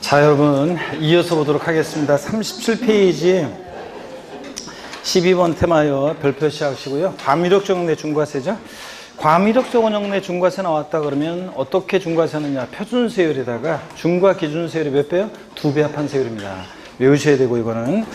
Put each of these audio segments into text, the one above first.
자, 여러분 이어서 보도록 하겠습니다. 37페이지 12번 테마요. 별표 시작하시고요. 과미력적 원역 내 중과세죠. 과미력적 원역 내 중과세 나왔다 그러면 어떻게 중과세 하느냐. 표준세율에다가 중과 기준세율이 몇 배요? 2배 합한 세율입니다. 외우셔야 되고, 이거는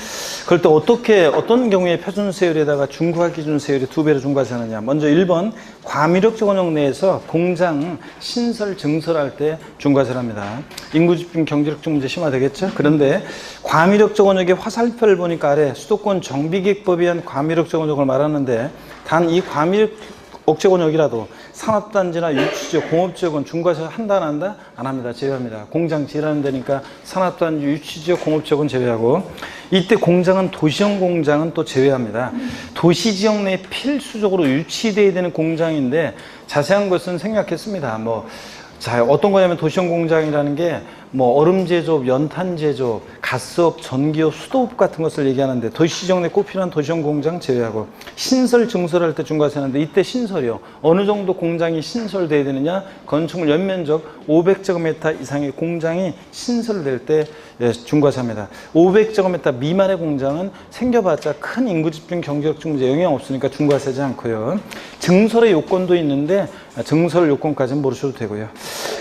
그럴 때 어떤 경우에 표준세율에다가 중과 기준세율이 2배로 중과세 하느냐. 먼저 1번 과미력적 원역 내에서 공장 신설 증설할 때 중과세를 합니다. 인구집중 경제력적 문제 심화되겠죠. 그런데 과미력적 원역의 화살표를 보니까 아래 수도권 정비계획법에 의한 과미력적 원역을 말하는데, 단 이 과미력적 원역이라도 산업단지나 유치지역, 공업지역은 중과세 한다 안 한다? 안 합니다. 제외합니다. 공장 지으라는 데니까 산업단지, 유치지역, 공업지역은 제외하고, 이때 공장은 도시형 공장은 또 제외합니다. 도시지역 내에 필수적으로 유치되어야 되는 공장인데 자세한 것은 생략했습니다. 자, 어떤 거냐면 도시형 공장이라는 게 얼음 제조업, 연탄 제조업, 가스업, 전기업, 수도업 같은 것을 얘기하는데 도시지역 내에 꼭 필요한 도시형 공장 제외하고, 신설 증설할 때 중과세 하는데 이때 신설이요. 어느 정도 공장이 신설돼야 되느냐? 건축물 연면적 500제곱미터 이상의 공장이 신설될 때 중과세합니다. 500제곱미터 미만의 공장은 생겨봤자 큰 인구집중 경제력 문제 영향 없으니까 중과세지 않고요. 증설의 요건도 있는데 증설 요건까지는 모르셔도 되고요.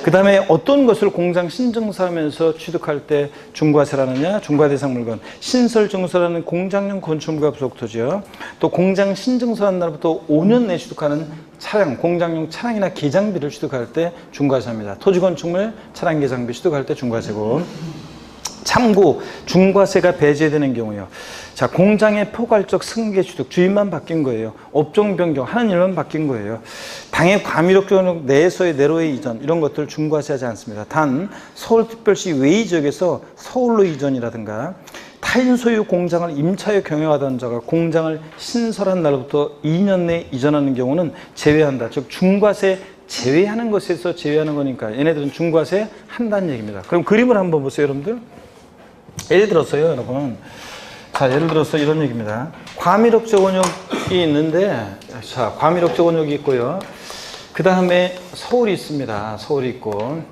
그 다음에 어떤 것을 공장 신증설하면서 취득할 때 중과세를 하느냐. 중과 대상 물건, 신설 증설하는 공장용 건축물과 부속토지요. 또 공장 신증설한 날부터 5년 내 취득하는 차량, 공장용 차량이나 기장비를 취득할 때 중과세합니다. 토지 건축물, 차량 기장비 취득할 때 중과세고, 참고 중과세가 배제되는 경우요. 자, 공장의 포괄적 승계 취득, 주인만 바뀐 거예요. 업종 변경, 하는 일만 바뀐 거예요. 당의 과미력적 원역 내에서의 내로의 이전, 이런 것들 중과세하지 않습니다. 단 서울특별시 외의 지역에서 서울로 이전이라든가 타인 소유 공장을 임차에 경영하던 자가 공장을 신설한 날부터 2년 내에 이전하는 경우는 제외한다. 즉 중과세 제외하는 것에서 제외하는 거니까 얘네들은 중과세 한다는 얘기입니다. 그럼 그림을 한번 보세요, 여러분들. 예를 들어서요, 여러분. 자, 예를 들어서 이런 얘기입니다. 과미력적 원역이 있는데, 자, 과미력적 원역이 있고요. 그 다음에 서울이 있습니다. 서울이 있고.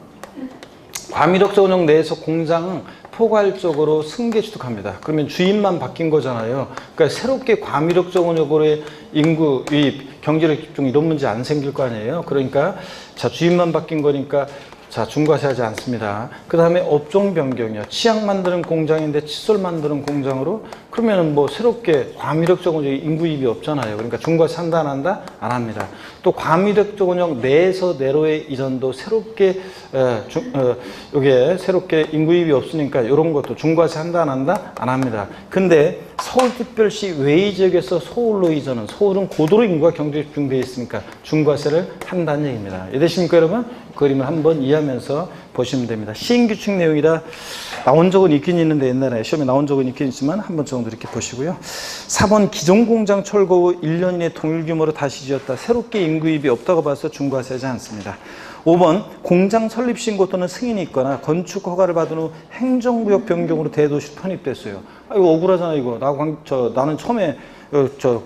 과미력적 원역 내에서 공장 포괄적으로 승계 취득합니다. 그러면 주인만 바뀐 거잖아요. 그러니까 새롭게 과미력적 원역으로의 인구 유입, 경제력 집중 이런 문제 안 생길 거 아니에요. 그러니까 자, 주인만 바뀐 거니까 자, 중과세하지 않습니다. 그 다음에 업종 변경이요. 치약 만드는 공장인데 칫솔 만드는 공장으로, 그러면은 새롭게 과미력적 원역 인구 유입이 없잖아요. 그러니까 중과세 한다 안 한다? 안 합니다. 또 과미력적 원역 내에서 내로의 이전도 새롭게 요게 새롭게 인구 유입이 없으니까 이런 것도 중과세 한다 안 한다? 안 합니다. 근데 서울특별시 외의 지역에서 서울로 이전은, 서울은 고도로 인구가 경제 집중되어 있으니까 중과세를 한다는 얘기입니다. 이해되십니까, 여러분? 그림을 한번 이해하면서 보시면 됩니다. 시행규칙 내용이라 나온 적은 있긴 있는데, 옛날에 시험에 나온 적은 있긴 있지만 한 번 정도 이렇게 보시고요. 4번 기존공장 철거 후 1년 이내 동일 규모로 다시 지었다. 새롭게 인구입이 없다고 봐서 중과세하지 않습니다. 5번 공장 설립 신고 또는 승인이 있거나 건축 허가를 받은 후 행정구역 변경으로 대도시 편입됐어요. 이거 억울하잖아, 이거. 나는 처음에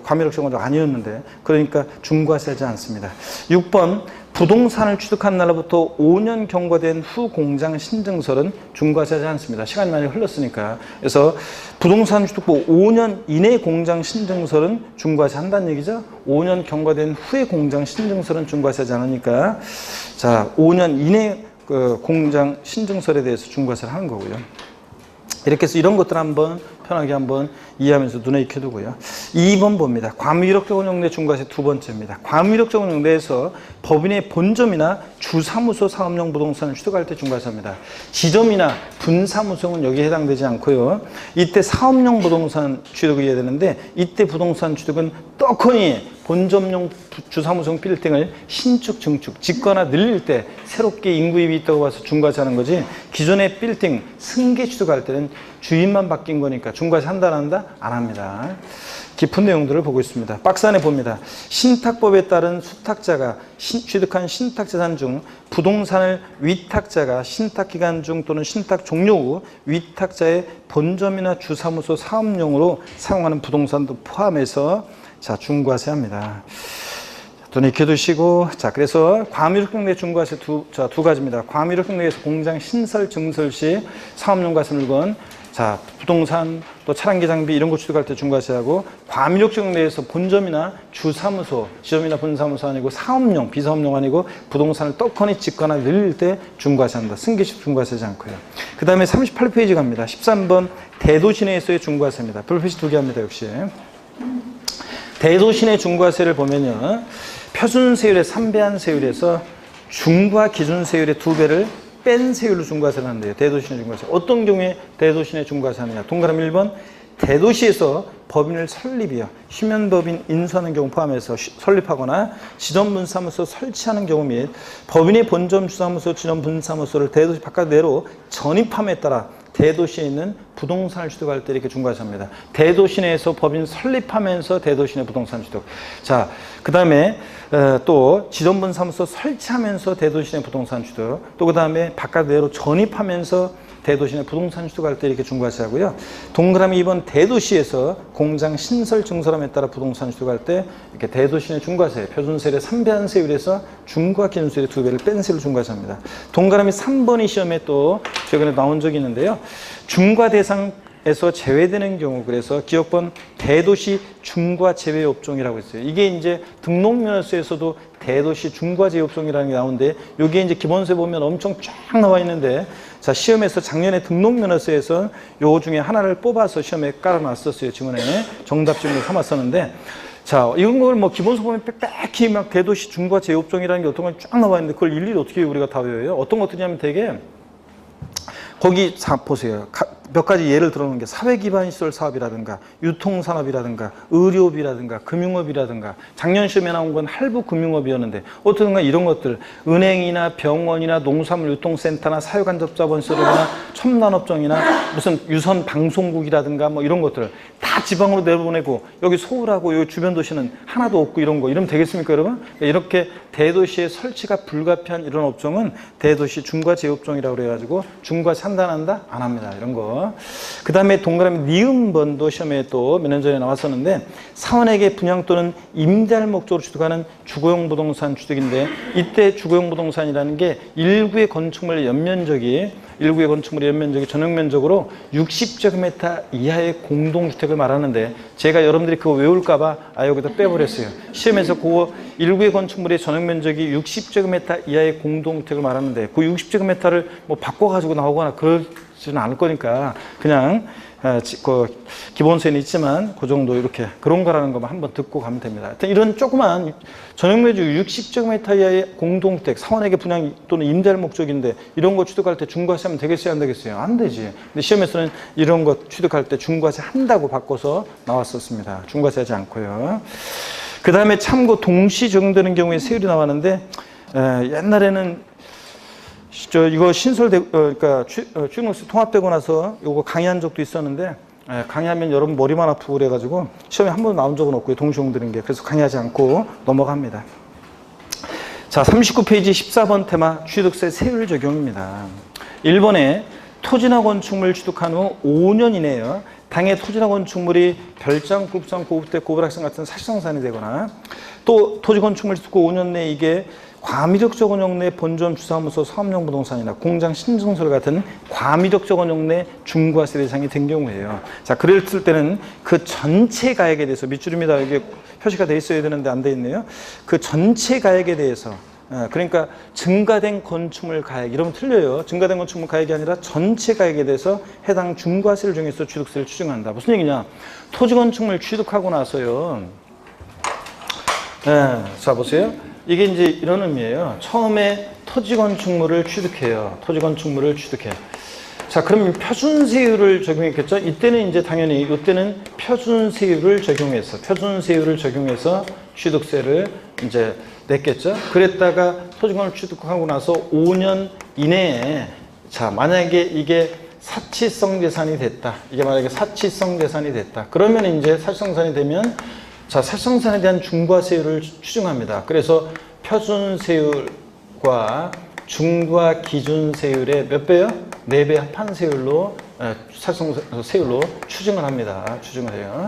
과미력적 원역 아니었는데. 그러니까 중과세하지 않습니다. 6번 부동산을 취득한 날로부터 5년 경과된 후 공장 신증설은 중과세하지 않습니다. 시간이 많이 흘렀으니까. 그래서 부동산 취득 후 5년 이내 공장 신증설은 중과세 한다는 얘기죠. 5년 경과된 후에 공장 신증설은 중과세하지 않으니까, 자, 5년 이내 공장 신증설에 대해서 중과세를 하는 거고요. 이렇게 해서 이런 것들 한번 편하게 한번 이해하면서 눈에 익혀두고요. 2번 봅니다. 과미력적 원역 내 중과세 두 번째입니다. 과미력적 원역 내에서 법인의 본점이나 주사무소 사업용 부동산을 취득할 때 중과세합니다. 지점이나 분사무소는 여기에 해당되지 않고요. 이때 사업용 부동산 취득을 해야 되는데, 이때 부동산 취득은 떡하니 본점용 주사무소 빌딩을 신축, 증축, 짓거나 늘릴 때 새롭게 인구입이 있다고 봐서 중과세하는 거지, 기존의 빌딩 승계 취득할 때는 주인만 바뀐 거니까 중과세 한다 안 한다? 안 합니다. 깊은 내용들을 보고 있습니다. 박스 안에 봅니다. 신탁법에 따른 수탁자가 취득한 신탁재산 중 부동산을 위탁자가 신탁기간 중 또는 신탁 종료 후 위탁자의 본점이나 주사무소 사업용으로 사용하는 부동산도 포함해서 자, 중과세합니다. 돈 익혀 두시고, 자, 그래서 과미륵경내 중과세 두 가지입니다. 과미륵경내에서 공장 신설 증설 시 사업용과세 물건, 자, 부동산, 또 차량기 장비 이런 거 취득할 때 중과세하고, 과미륵경 내에서 본점이나 주사무소, 지점이나 분사무소 아니고 사업용, 비사업용 아니고 부동산을 떡하니 짓거나 늘릴 때 중과세한다. 승계식 중과세지 않고요. 그 다음에 38페이지 갑니다. 13번 대도시 내에서의 중과세입니다. 별표시 2개 합니다. 역시. 대도시 내 중과세를 보면요. 표준세율의 3배한 세율에서 중과 기준세율의 2배를 뺀 세율로 중과세를 한대요. 대도시 내 중과세. 어떤 경우에 대도시 내 중과세 하느냐. 동그라미 1번. 대도시에서 법인을 설립이요. 휴면법인 인수하는 경우 포함해서 설립하거나 지점분사무소 설치하는 경우 및 법인의 본점 주사무소, 지점분사무소를 대도시 바깥 내로 전입함에 따라 대도시에 있는 부동산을 취득할 때 이렇게 중과세합니다. 대도시 내에서 법인 설립하면서 대도시 내 부동산 취득. 자, 그 다음에 또 지점분사무소 설치하면서 대도시 내 부동산 취득. 또 그 다음에 바깥 내로 전입하면서 대도시 내 부동산 취득할 때 이렇게 중과세하고요. 동그라미 2번 대도시에서 공장 신설 증설함에 따라 부동산 취득할 때 이렇게 대도시 내 중과세, 표준세율의 3배한 세율에서 중과 기준세율의 2배를 뺀 세율로 중과세합니다. 동그라미 3번이 시험에 또 최근에 나온 적이 있는데요. 중과 대상에서 제외되는 경우, 그래서 기억번 대도시 중과 제외 업종이라고 했어요. 이게 이제 등록면허서에서도 대도시 중과 제외 업종이라는 게 나오는데, 여기에 이제 기본세 보면 엄청 쫙 나와 있는데, 자, 시험에서 작년에 등록면허서에서 요 중에 하나를 뽑아서 시험에 깔아놨었어요. 지문에 정답 지문을 삼았었는데, 자, 이런 걸 뭐 기본서 보면 빽빽히 막 대도시 중과 제외 업종이라는 게 어떤 건 쫙 나와 있는데, 그걸 일일이 어떻게 우리가 다 외워요? 어떤 것들이냐면 되게 거기 보세요. 몇 가지 예를 들어놓은 게 사회기반시설 사업이라든가 유통산업이라든가 의료업이라든가 금융업이라든가, 작년 시험에 나온 건 할부금융업이었는데 어떻든가 이런 것들, 은행이나 병원이나 농산물 유통센터나 사회간접자본시설이나 첨단업종이나 무슨 유선방송국이라든가 뭐 이런 것들 다 지방으로 내보내고 여기 서울하고 여기 주변 도시는 하나도 없고 이런 거 이러면 되겠습니까, 여러분? 이렇게 대도시에 설치가 불가피한 이런 업종은 대도시 중과 제업종이라고 그래가지고 중과세 한다 안 한다? 안 합니다. 이런 거. 그 다음에 동그라미 니은번도 시험에 또 몇 년 전에 나왔었는데, 사원에게 분양 또는 임대할 목적으로 취득하는 주거용 부동산 취득인데, 이때 주거용 부동산이라는 게 일구의 건축물의 연면적이 전용면적으로 60제곱미터 이하의 공동주택을 말하는데, 제가 여러분들이 그거 외울까봐 여기다 빼버렸어요. 시험에서 그 일구의 건축물의 전용면적이 60제곱미터 이하의 공동주택을 말하는데, 그 60제곱미터를 뭐 바꿔가지고 나오거나 그러지는 않을 거니까 그냥 그 기본세는 있지만 그 정도 이렇게 그런 거라는 것만 한번 듣고 가면 됩니다. 하여튼 이런 조그만 전용면적 60제곱미터 이하의 공동주택, 사원에게 분양 또는 임대할 목적인데 이런 거 취득할 때 중과세 하면 되겠어요, 안 되겠어요? 안 되지. 근데 시험에서는 이런 거 취득할 때 중과세 한다고 바꿔서 나왔었습니다. 중과세 하지 않고요. 그 다음에 참고 동시 적용되는 경우에 세율이 나왔는데, 옛날에는 이거 그러니까 취득세 통합되고 나서 이거 강의한 적도 있었는데, 강의하면 여러분 머리만 아프고 그래가지고 시험에 한 번도 나온 적은 없고요. 동시 적용되는 게. 그래서 강의하지 않고 넘어갑니다. 자, 39페이지 14번 테마 취득세 세율 적용입니다. 1번에 토지나 건축물 취득한 후 5년 이내에 당해 토지나 건축물이 별장, 구급상, 고급택, 고불학생 같은 사실상산이 되거나, 또 토지 건축물 취득 후 5년 내에 이게 과미력적 원형 내 본점, 주사무소, 사업용 부동산이나 공장, 신증설 같은 과미력적 원형 내 중과세 대상이 된 경우예요. 자, 그랬을 때는 그 전체 가액에 대해서, 밑줄입니다. 이게 표시가 돼 있어야 되는데 안 돼 있네요. 그 전체 가액에 대해서, 그러니까 증가된 건축물 가액, 이러면 틀려요. 증가된 건축물 가액이 아니라 전체 가액에 대해서 해당 중과세를 정해서 취득세를 추징한다. 무슨 얘기냐? 토지 건축물 취득하고 나서요. 자, 보세요. 이게 이제 이런 의미예요. 처음에 토지 건축물을 취득해요. 토지 건축물을 취득해. 자, 그러면 표준세율을 적용했겠죠? 이때는 이제 당연히, 이때는 표준세율을 적용해서 취득세를 이제 냈겠죠? 그랬다가 토지건을 취득하고 나서 5년 이내에, 자, 만약에 이게 사치성 재산이 됐다. 이게 만약에 사치성 재산이 됐다. 그러면 이제 사치성 재산이 되면, 자, 사치성산에 대한 중과세율을 추징합니다. 그래서 표준세율과 중과 기준세율의 몇 배요? 4배 합한 세율로, 사치성세율로 추징을 합니다. 추징을 해요.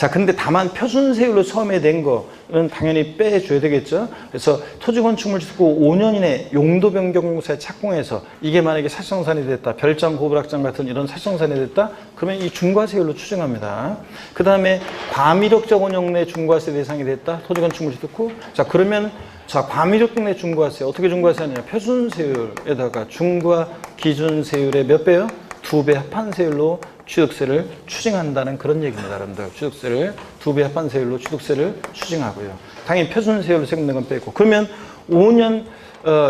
자, 근데 다만 표준세율로 처음에 낸 거는 당연히 빼줘야 되겠죠. 그래서 토지건축물 짓고 5년 이내 용도 변경공사에 착공해서 이게 만약에 살성산이 됐다, 별장, 고불악장 같은 이런 살성산이 됐다, 그러면 이 중과세율로 추정합니다. 그 다음에 과미력적 원형 내 중과세 대상이 됐다, 토지건축물 짓고, 자, 그러면 자, 과미력적 내 중과세 어떻게 중과세 하느냐? 표준세율에다가 중과 기준세율의 몇 배요? 2배 합한세율로 취득세를 추징한다는 그런 얘기입니다, 여러분들. 취득세를 2배 합한세율로 취득세를 추징하고요. 당연히 표준세율로 세금낸 건 빼고. 그러면 5년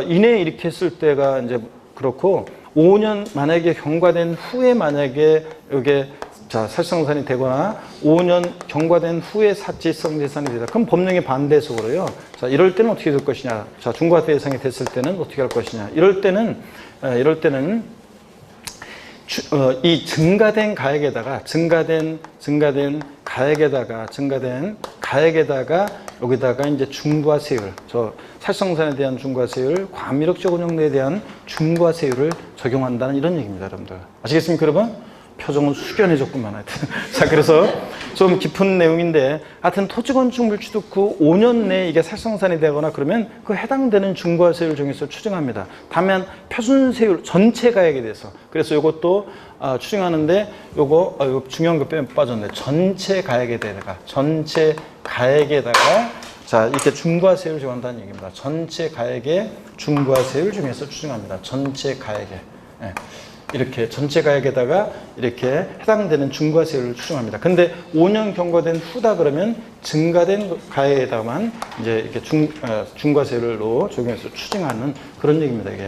이내에 이렇게 했을 때가 이제 그렇고, 5년 만약에 경과된 후에 만약에 이게 자, 살성산이 되거나 5년 경과된 후에 사치성 재산이 되다. 그럼 법령에 반대해서 그래요. 자, 이럴 때는 어떻게 될 것이냐? 자, 중과세 대상이 됐을 때는 어떻게 할 것이냐? 이럴 때는 이 증가된 가액에다가 증가된 가액에다가 여기다가 이제 중과세율, 저 살성산에 대한 중과세율, 과미력적 원형에 대한 중과세율을 적용한다는 이런 얘기입니다, 여러분들. 아시겠습니까, 여러분? 표정은 숙연해졌구만, 하여튼. 자, 그래서 좀 깊은 내용인데, 하여튼 토지건축물 취득 후 5년 내에 이게 살성산이 되거나 그러면 그 해당되는 중과세율 정해서 추징합니다. 다만 표준세율 전체 가액에 대해서. 그래서 이것도 추징하는데 요거 중요한 거 빠졌네. 전체 가액에다가 자, 이렇게 중과세율을 적용한다는 얘기입니다. 전체 가액에 중과세율 중에서 추징합니다. 전체 가액에. 예. 이렇게 전체 가액에다가 이렇게 해당되는 중과세율을 추정합니다. 근데 5년 경과된 후다 그러면 증가된 가액에다만 이제 이렇게 중과세율로 적용해서 추징하는 그런 얘기입니다, 이게.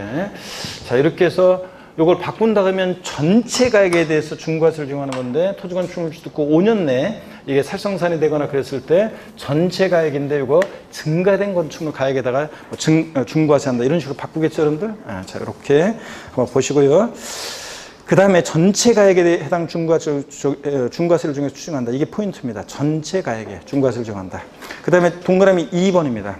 자, 이렇게 해서 이걸 바꾼다 그러면 전체 가액에 대해서 중과세를 적용하는 건데, 토지건축물 짓고 5년 내에 이게 살성산이 되거나 그랬을 때 전체 가액인데 이거 증가된 건축물 가액에다가 중과세 한다, 이런 식으로 바꾸겠죠, 여러분들? 자, 이렇게 한번 보시고요. 그 다음에 전체 가액에 해당 중과세를 중에서 추징한다. 이게 포인트입니다. 전체 가액에 중과세를 정한다. 그 다음에 동그라미 2번입니다.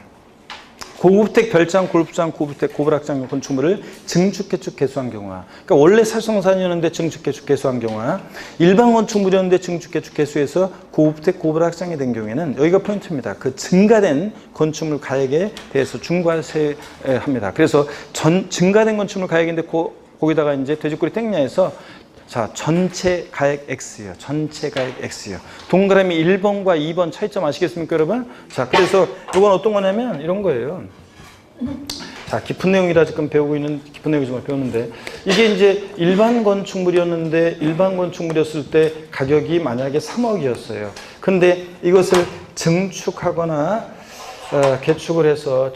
고급택, 별장, 골프장, 고급택, 고불악장 건축물을 증축, 개축, 개수한 경우와, 그러니까 원래 살성산이었는데 증축, 개축, 개수한 경우와, 일반 건축물이었는데 증축, 개축, 개수해서 고급택, 고불악장이 된 경우에는 여기가 포인트입니다. 그 증가된 건축물 가액에 대해서 중과세 합니다. 그래서 증가된 건축물 가액인데 거기다가 이제 돼지꼬리 땡냐에서 자, 전체 가액 X요. 전체 가액 X요. 동그라미 1번과 2번 차이점 아시겠습니까, 여러분? 자, 그래서 이건 어떤 거냐면 이런 거예요. 자, 깊은 내용이라 지금 배우고 있는 깊은 내용이지만 배우는데, 이게 이제 일반 건축물이었는데, 일반 건축물이었을 때 가격이 만약에 3억이었어요. 근데 이것을 증축하거나 개축을 해서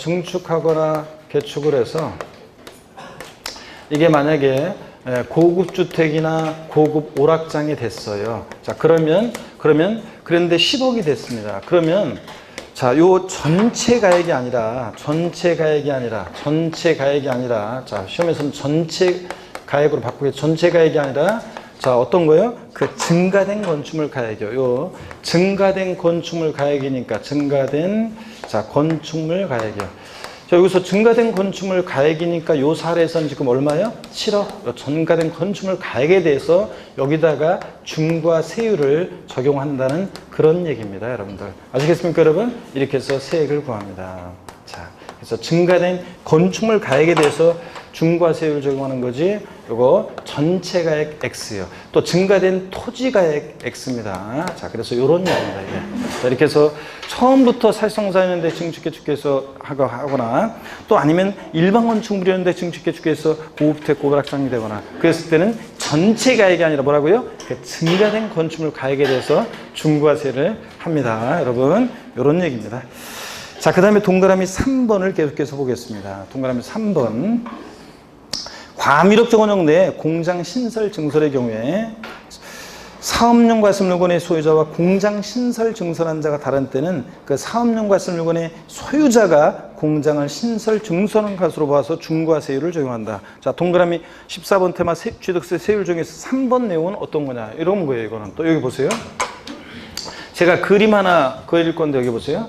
이게 만약에 고급 주택이나 고급 오락장이 됐어요. 자, 그런데 10억이 됐습니다. 그러면 자, 요 전체 가액이 아니라 자, 시험에서는 전체 가액으로 바꾸게, 전체 가액이 아니라 자, 어떤 거요? 그 증가된 건축물 가액이요. 요 증가된 건축물 가액이니까 자, 건축물 가액이요. 자, 여기서 증가된 건축물 가액이니까 요 사례에서는 지금 얼마요? 7억. 증가된 건축물 가액에 대해서 여기다가 중과세율을 적용한다는 그런 얘기입니다, 여러분들. 아시겠습니까, 여러분? 이렇게 해서 세액을 구합니다. 자, 그래서 증가된 건축물 가액에 대해서 중과세율을 적용하는 거지. 요거 전체 가액 X요. 또 증가된 토지 가액 X입니다. 자, 그래서 요런 얘기입니다, 이게. 자, 이렇게 해서 처음부터 살성산이었는데 증축개축해서 하거나, 또 아니면 일반 건축물이었는데 증축개축해서 고급택, 고불악장이 되거나 그랬을 때는 전체 가액이 아니라 뭐라고요? 그 증가된 건축물 가액에 대해서 중과세를 합니다, 여러분. 요런 얘기입니다. 자, 그 다음에 동그라미 3번을 계속해서 보겠습니다. 동그라미 3번. 과미력적 원형 내에 공장 신설 증설의 경우에 사업용 과습물건의 소유자와 공장 신설 증설한 자가 다른 때는 그 사업용 과습물건의 소유자가 공장을 신설 증설한 것으로 봐서 중과세율을 적용한다. 자, 동그라미 14번 테마 취득세 세율 중에서 3번 내용은 어떤 거냐, 이런 거예요. 이거는 또 여기 보세요. 제가 그림 하나 그릴 건데 여기 보세요.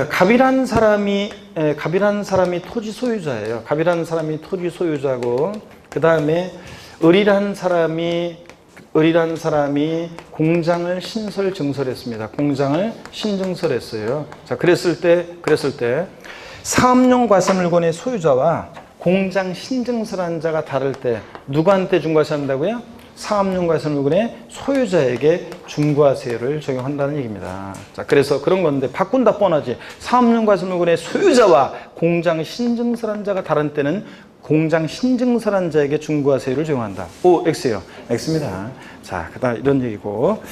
갑이라는 사람이 토지 소유자예요. 갑이라는 사람이 토지 소유자고, 그 다음에 을이라는 사람이 을이라는 사람이 공장을 신설증설했습니다. 공장을 신증설했어요. 자, 그랬을 때 사업용 과세물건의 소유자와 공장 신증설한 자가 다를 때 누구한테 중과세한다고요? 사업용 과세물건의 소유자에게 중과세를 적용한다는 얘기입니다. 자, 그래서 그런 건데 바꾼다 뻔하지. 사업용 과세물건의 소유자와 공장 신증설한 자가 다른 때는 공장 신증설한 자에게 중과세율을 적용한다. 오, X예요. X입니다. 자, 그다음 이런 얘기고.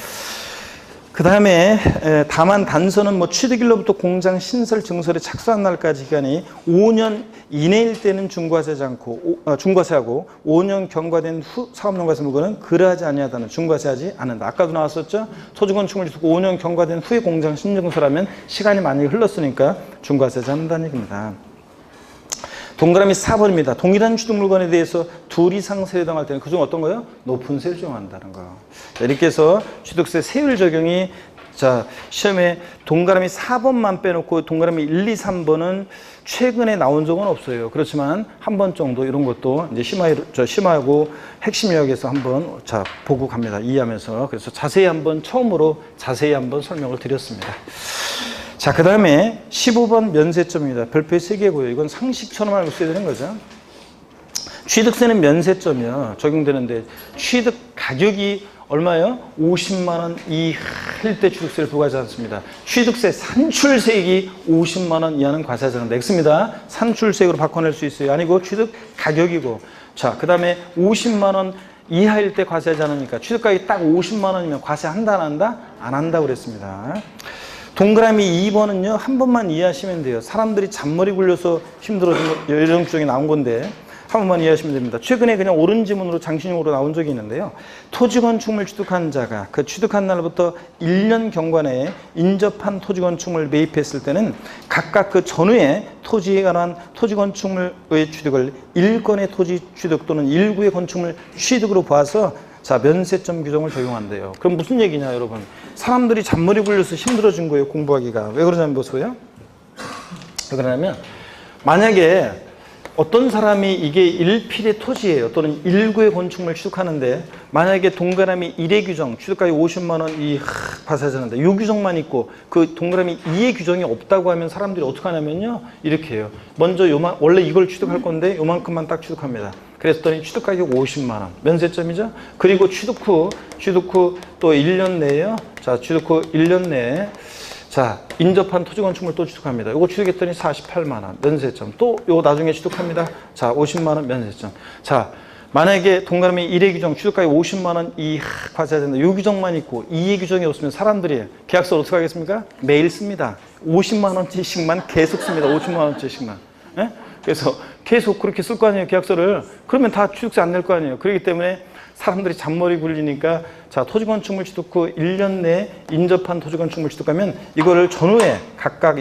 그 다음에 다만 단서는 뭐 취득일로부터 공장 신설 증설에 착수한 날까지 기간이 5년 이내일 때는 중과세하지 않고 중과세하고 5년 경과된 후 사업용 과세물건은 그러하지 아니하다는 중과세하지 않는다. 아까도 나왔었죠. 토지건축물 짓고 5년 경과된 후에 공장 신증설하면 시간이 많이 흘렀으니까 중과세하지 않는다는 얘기입니다. 동그라미 4번입니다. 동일한 취득물건에 대해서 둘 이상 세율에 해당할 때는 그중 어떤 거요? 높은 세율을 적용한다는 거. 자, 이렇게 해서 취득세 세율 적용이 자 시험에 동그라미 4번만 빼놓고 동그라미 1, 2, 3번은 최근에 나온 적은 없어요. 그렇지만 한 번 정도 이런 것도 이제 심화하고 핵심 요약에서 한번 자 보고 갑니다. 이해하면서. 그래서 자세히 한번 처음으로 자세히 한번 설명을 드렸습니다. 자, 그 다음에 15번 면세점입니다. 별표의 3개고요. 이건 상식처럼 알고 써야 되는 거죠. 취득세는 면세점이요. 적용되는데 취득 가격이 얼마예요? 50만 원 이하일 때 취득세를 부과하지 않습니다. 취득세 산출세액이 50만 원 이하는 과세하지 않는다. X입니다. 산출세액으로 바꿔낼 수 있어요. 아니고 취득 가격이고. 자, 그 다음에 50만 원 이하일 때 과세하지 않으니까 취득 가격이 딱 50만 원이면 과세한다 안 한다? 안 한다고 그랬습니다. 동그라미 2번은요, 한 번만 이해하시면 돼요. 사람들이 잔머리 굴려서 힘들어진 거, 이런 규정이 나온 건데, 한 번만 이해하시면 됩니다. 최근에 그냥 옳은 지문으로 장신용으로 나온 적이 있는데요. 토지건축물 취득한 자가 그 취득한 날부터 1년 경과내에 인접한 토지건축물을 매입했을 때는 각각 그 전후에 토지에 관한 토지건축물의 취득을 1건의 토지 취득 또는 1구의 건축물 취득으로 봐서 자, 면세점 규정을 적용한대요. 그럼 무슨 얘기냐, 여러분? 사람들이 잔머리 굴려서 힘들어진 거예요, 공부하기가. 왜 그러냐면 보세요. 왜 그러냐면, 만약에 어떤 사람이 이게 1필의 토지예요. 또는 1구의 건축물을 취득하는데, 만약에 동그라미 1의 규정, 취득가액 50만 원 이 과세하는데, 이 규정만 있고, 그 동그라미 2의 규정이 없다고 하면 사람들이 어떻게 하냐면요, 이렇게 해요. 먼저 원래 이걸 취득할 건데, 요만큼만 딱 취득합니다. 그랬더니 취득가격 50만 원, 면세점이죠. 그리고 취득 후 또 1년 내에요. 자, 취득 후 1년 내에 자, 인접한 토지건축물 또 취득합니다. 이거 취득했더니 48만 원, 면세점. 또 이거 나중에 취득합니다. 자, 50만 원, 면세점. 자, 만약에 동그라미 1의 규정, 취득가액 50만 원 이하 과세해야 된다. 이 규정만 있고 2의 규정이 없으면 사람들이 계약서를 어떻게 하겠습니까? 매일 씁니다. 50만 원짜리씩만 계속 씁니다. 50만 원짜리씩만. 예? 그래서 계속 그렇게 쓸 거 아니에요, 계약서를. 그러면 다 취득세 안 낼 거 아니에요. 그렇기 때문에 사람들이 잔머리 굴리니까 자, 토지건축물 취득 후 1년 내에 인접한 토지건축물 취득하면 이거를 전후에 각각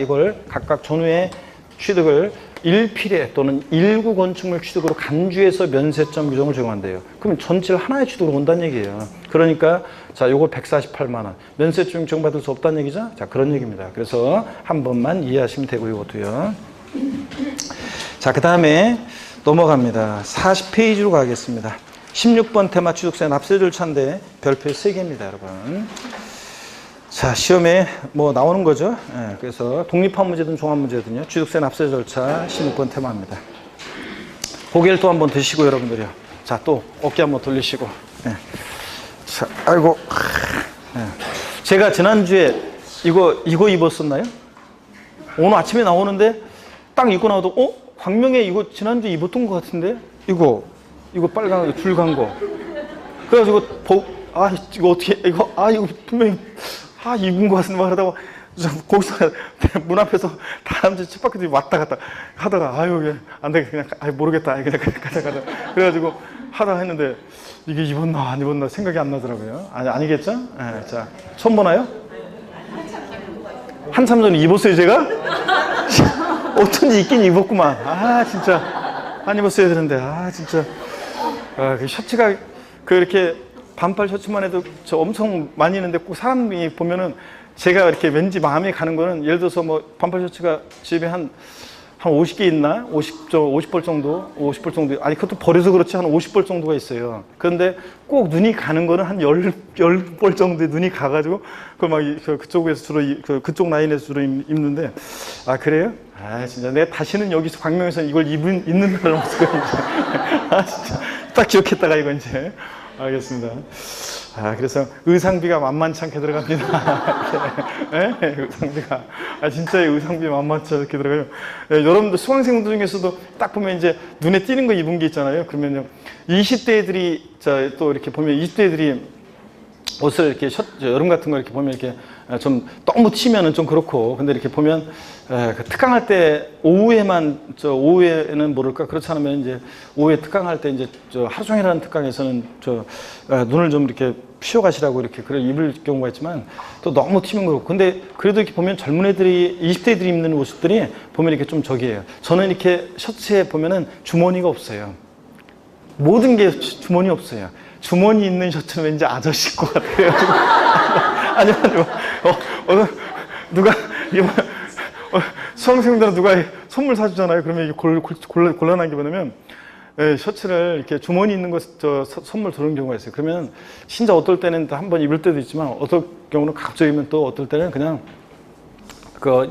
전후에 취득을 1필의 또는 1구 건축물 취득으로 간주해서 면세점 규정을 적용한대요. 그러면 전체를 하나의 취득으로 온다는 얘기예요. 그러니까 자, 요거 148만 원. 면세점 적용받을 수 없다는 얘기죠? 자, 그런 얘기입니다. 그래서 한 번만 이해하시면 되고 이것도요. 자, 그 다음에 넘어갑니다. 40페이지로 가겠습니다. 16번 테마 취득세 납세 절차인데 별표 3개입니다, 여러분. 자, 시험에 뭐 나오는 거죠. 예, 그래서 독립한 문제든 종합 문제든요. 취득세 납세 절차 16번 테마입니다. 고개를 또 한번 드시고 여러분들이요. 자, 또 어깨 한번 돌리시고. 예. 자, 아이고. 예. 제가 지난주에 이거 입었었나요? 오늘 아침에 나오는데 딱 입고 나와도 광명에 이거 지난주에 입었던 것 같은데? 이거 빨간 줄 간 거. 그래가지고 이거 어떻게 이거 분명히 입은 것 같은데 하다가 거기서 문 앞에서 다람쥐 쳇바퀴들이 왔다 갔다 하다가 안 되겠다 그냥 모르겠다 그냥 가자 그래가지고 하다가 했는데 이게 입었나 안 입었나 생각이 안 나더라고요. 아니겠죠? 네, 자, 처음 보나요? 한참 전에 입었어요, 제가? 어쩐지 입긴 입었구만. 진짜 안 입었어야 되는데 진짜 그 셔츠가 그렇게 반팔 셔츠만 해도 저 엄청 많이 있는데 꼭 사람이 보면은 제가 이렇게 왠지 마음이 가는 거는 예를 들어서 뭐 반팔 셔츠가 집에 한 한 50개 있나? 50벌 정도? 50벌 정도. 아니, 그것도 버려서 그렇지 한 50벌 정도가 있어요. 그런데 꼭 눈이 가는 거는 한 10벌 정도에 눈이 가가지고, 그쪽에서 주로, 그쪽 라인에서 주로 입는데, 아, 그래요? 아, 진짜. 내가 다시는 여기서 광명에서 이걸 입는다는 모습을 이제. 아, 진짜. 딱 기억했다가 이거 이제. 알겠습니다. 아, 그래서 의상비가 만만치 않게 들어갑니다. 네? 의상비가. 아, 진짜 의상비 만만치 않게 들어가요. 네, 여러분들 수강생들 중에서도 딱 보면 이제 눈에 띄는 거 입은 게 있잖아요. 그러면요. 20대 애들이, 또 이렇게 보면 20대 애들이 옷을 이렇게 여름 같은 거 이렇게 보면 이렇게 좀 너무 튀면은 좀 그렇고, 근데 이렇게 보면 그 특강할 때 오후에는 모를까 그렇지 않으면 이제 오후에 특강할 때 이제 하루 종일 하는 특강에서는 눈을 좀 이렇게 피워가시라고 이렇게 그걸 입을 경우가 있지만 또 너무 튀면 그렇고, 근데 그래도 이렇게 보면 젊은 애들이 20대 애들이 입는 옷들이 보면 이렇게 좀 저기예요. 저는 이렇게 셔츠에 보면은 주머니가 없어요. 모든 게 주머니 없어요. 주머니 있는 셔츠는 왠지 아저씨 것 같아요. 아니면 누가 수강생들은 누가 선물 사주잖아요. 그러면 이게 곤란한 게 뭐냐면, 셔츠를 이렇게 주머니 있는 거 선물 들어온 경우가 있어요. 그러면 진짜 어떨 때는 한번 입을 때도 있지만 어떨 경우는 갑자기면 또 어떨 때는 그냥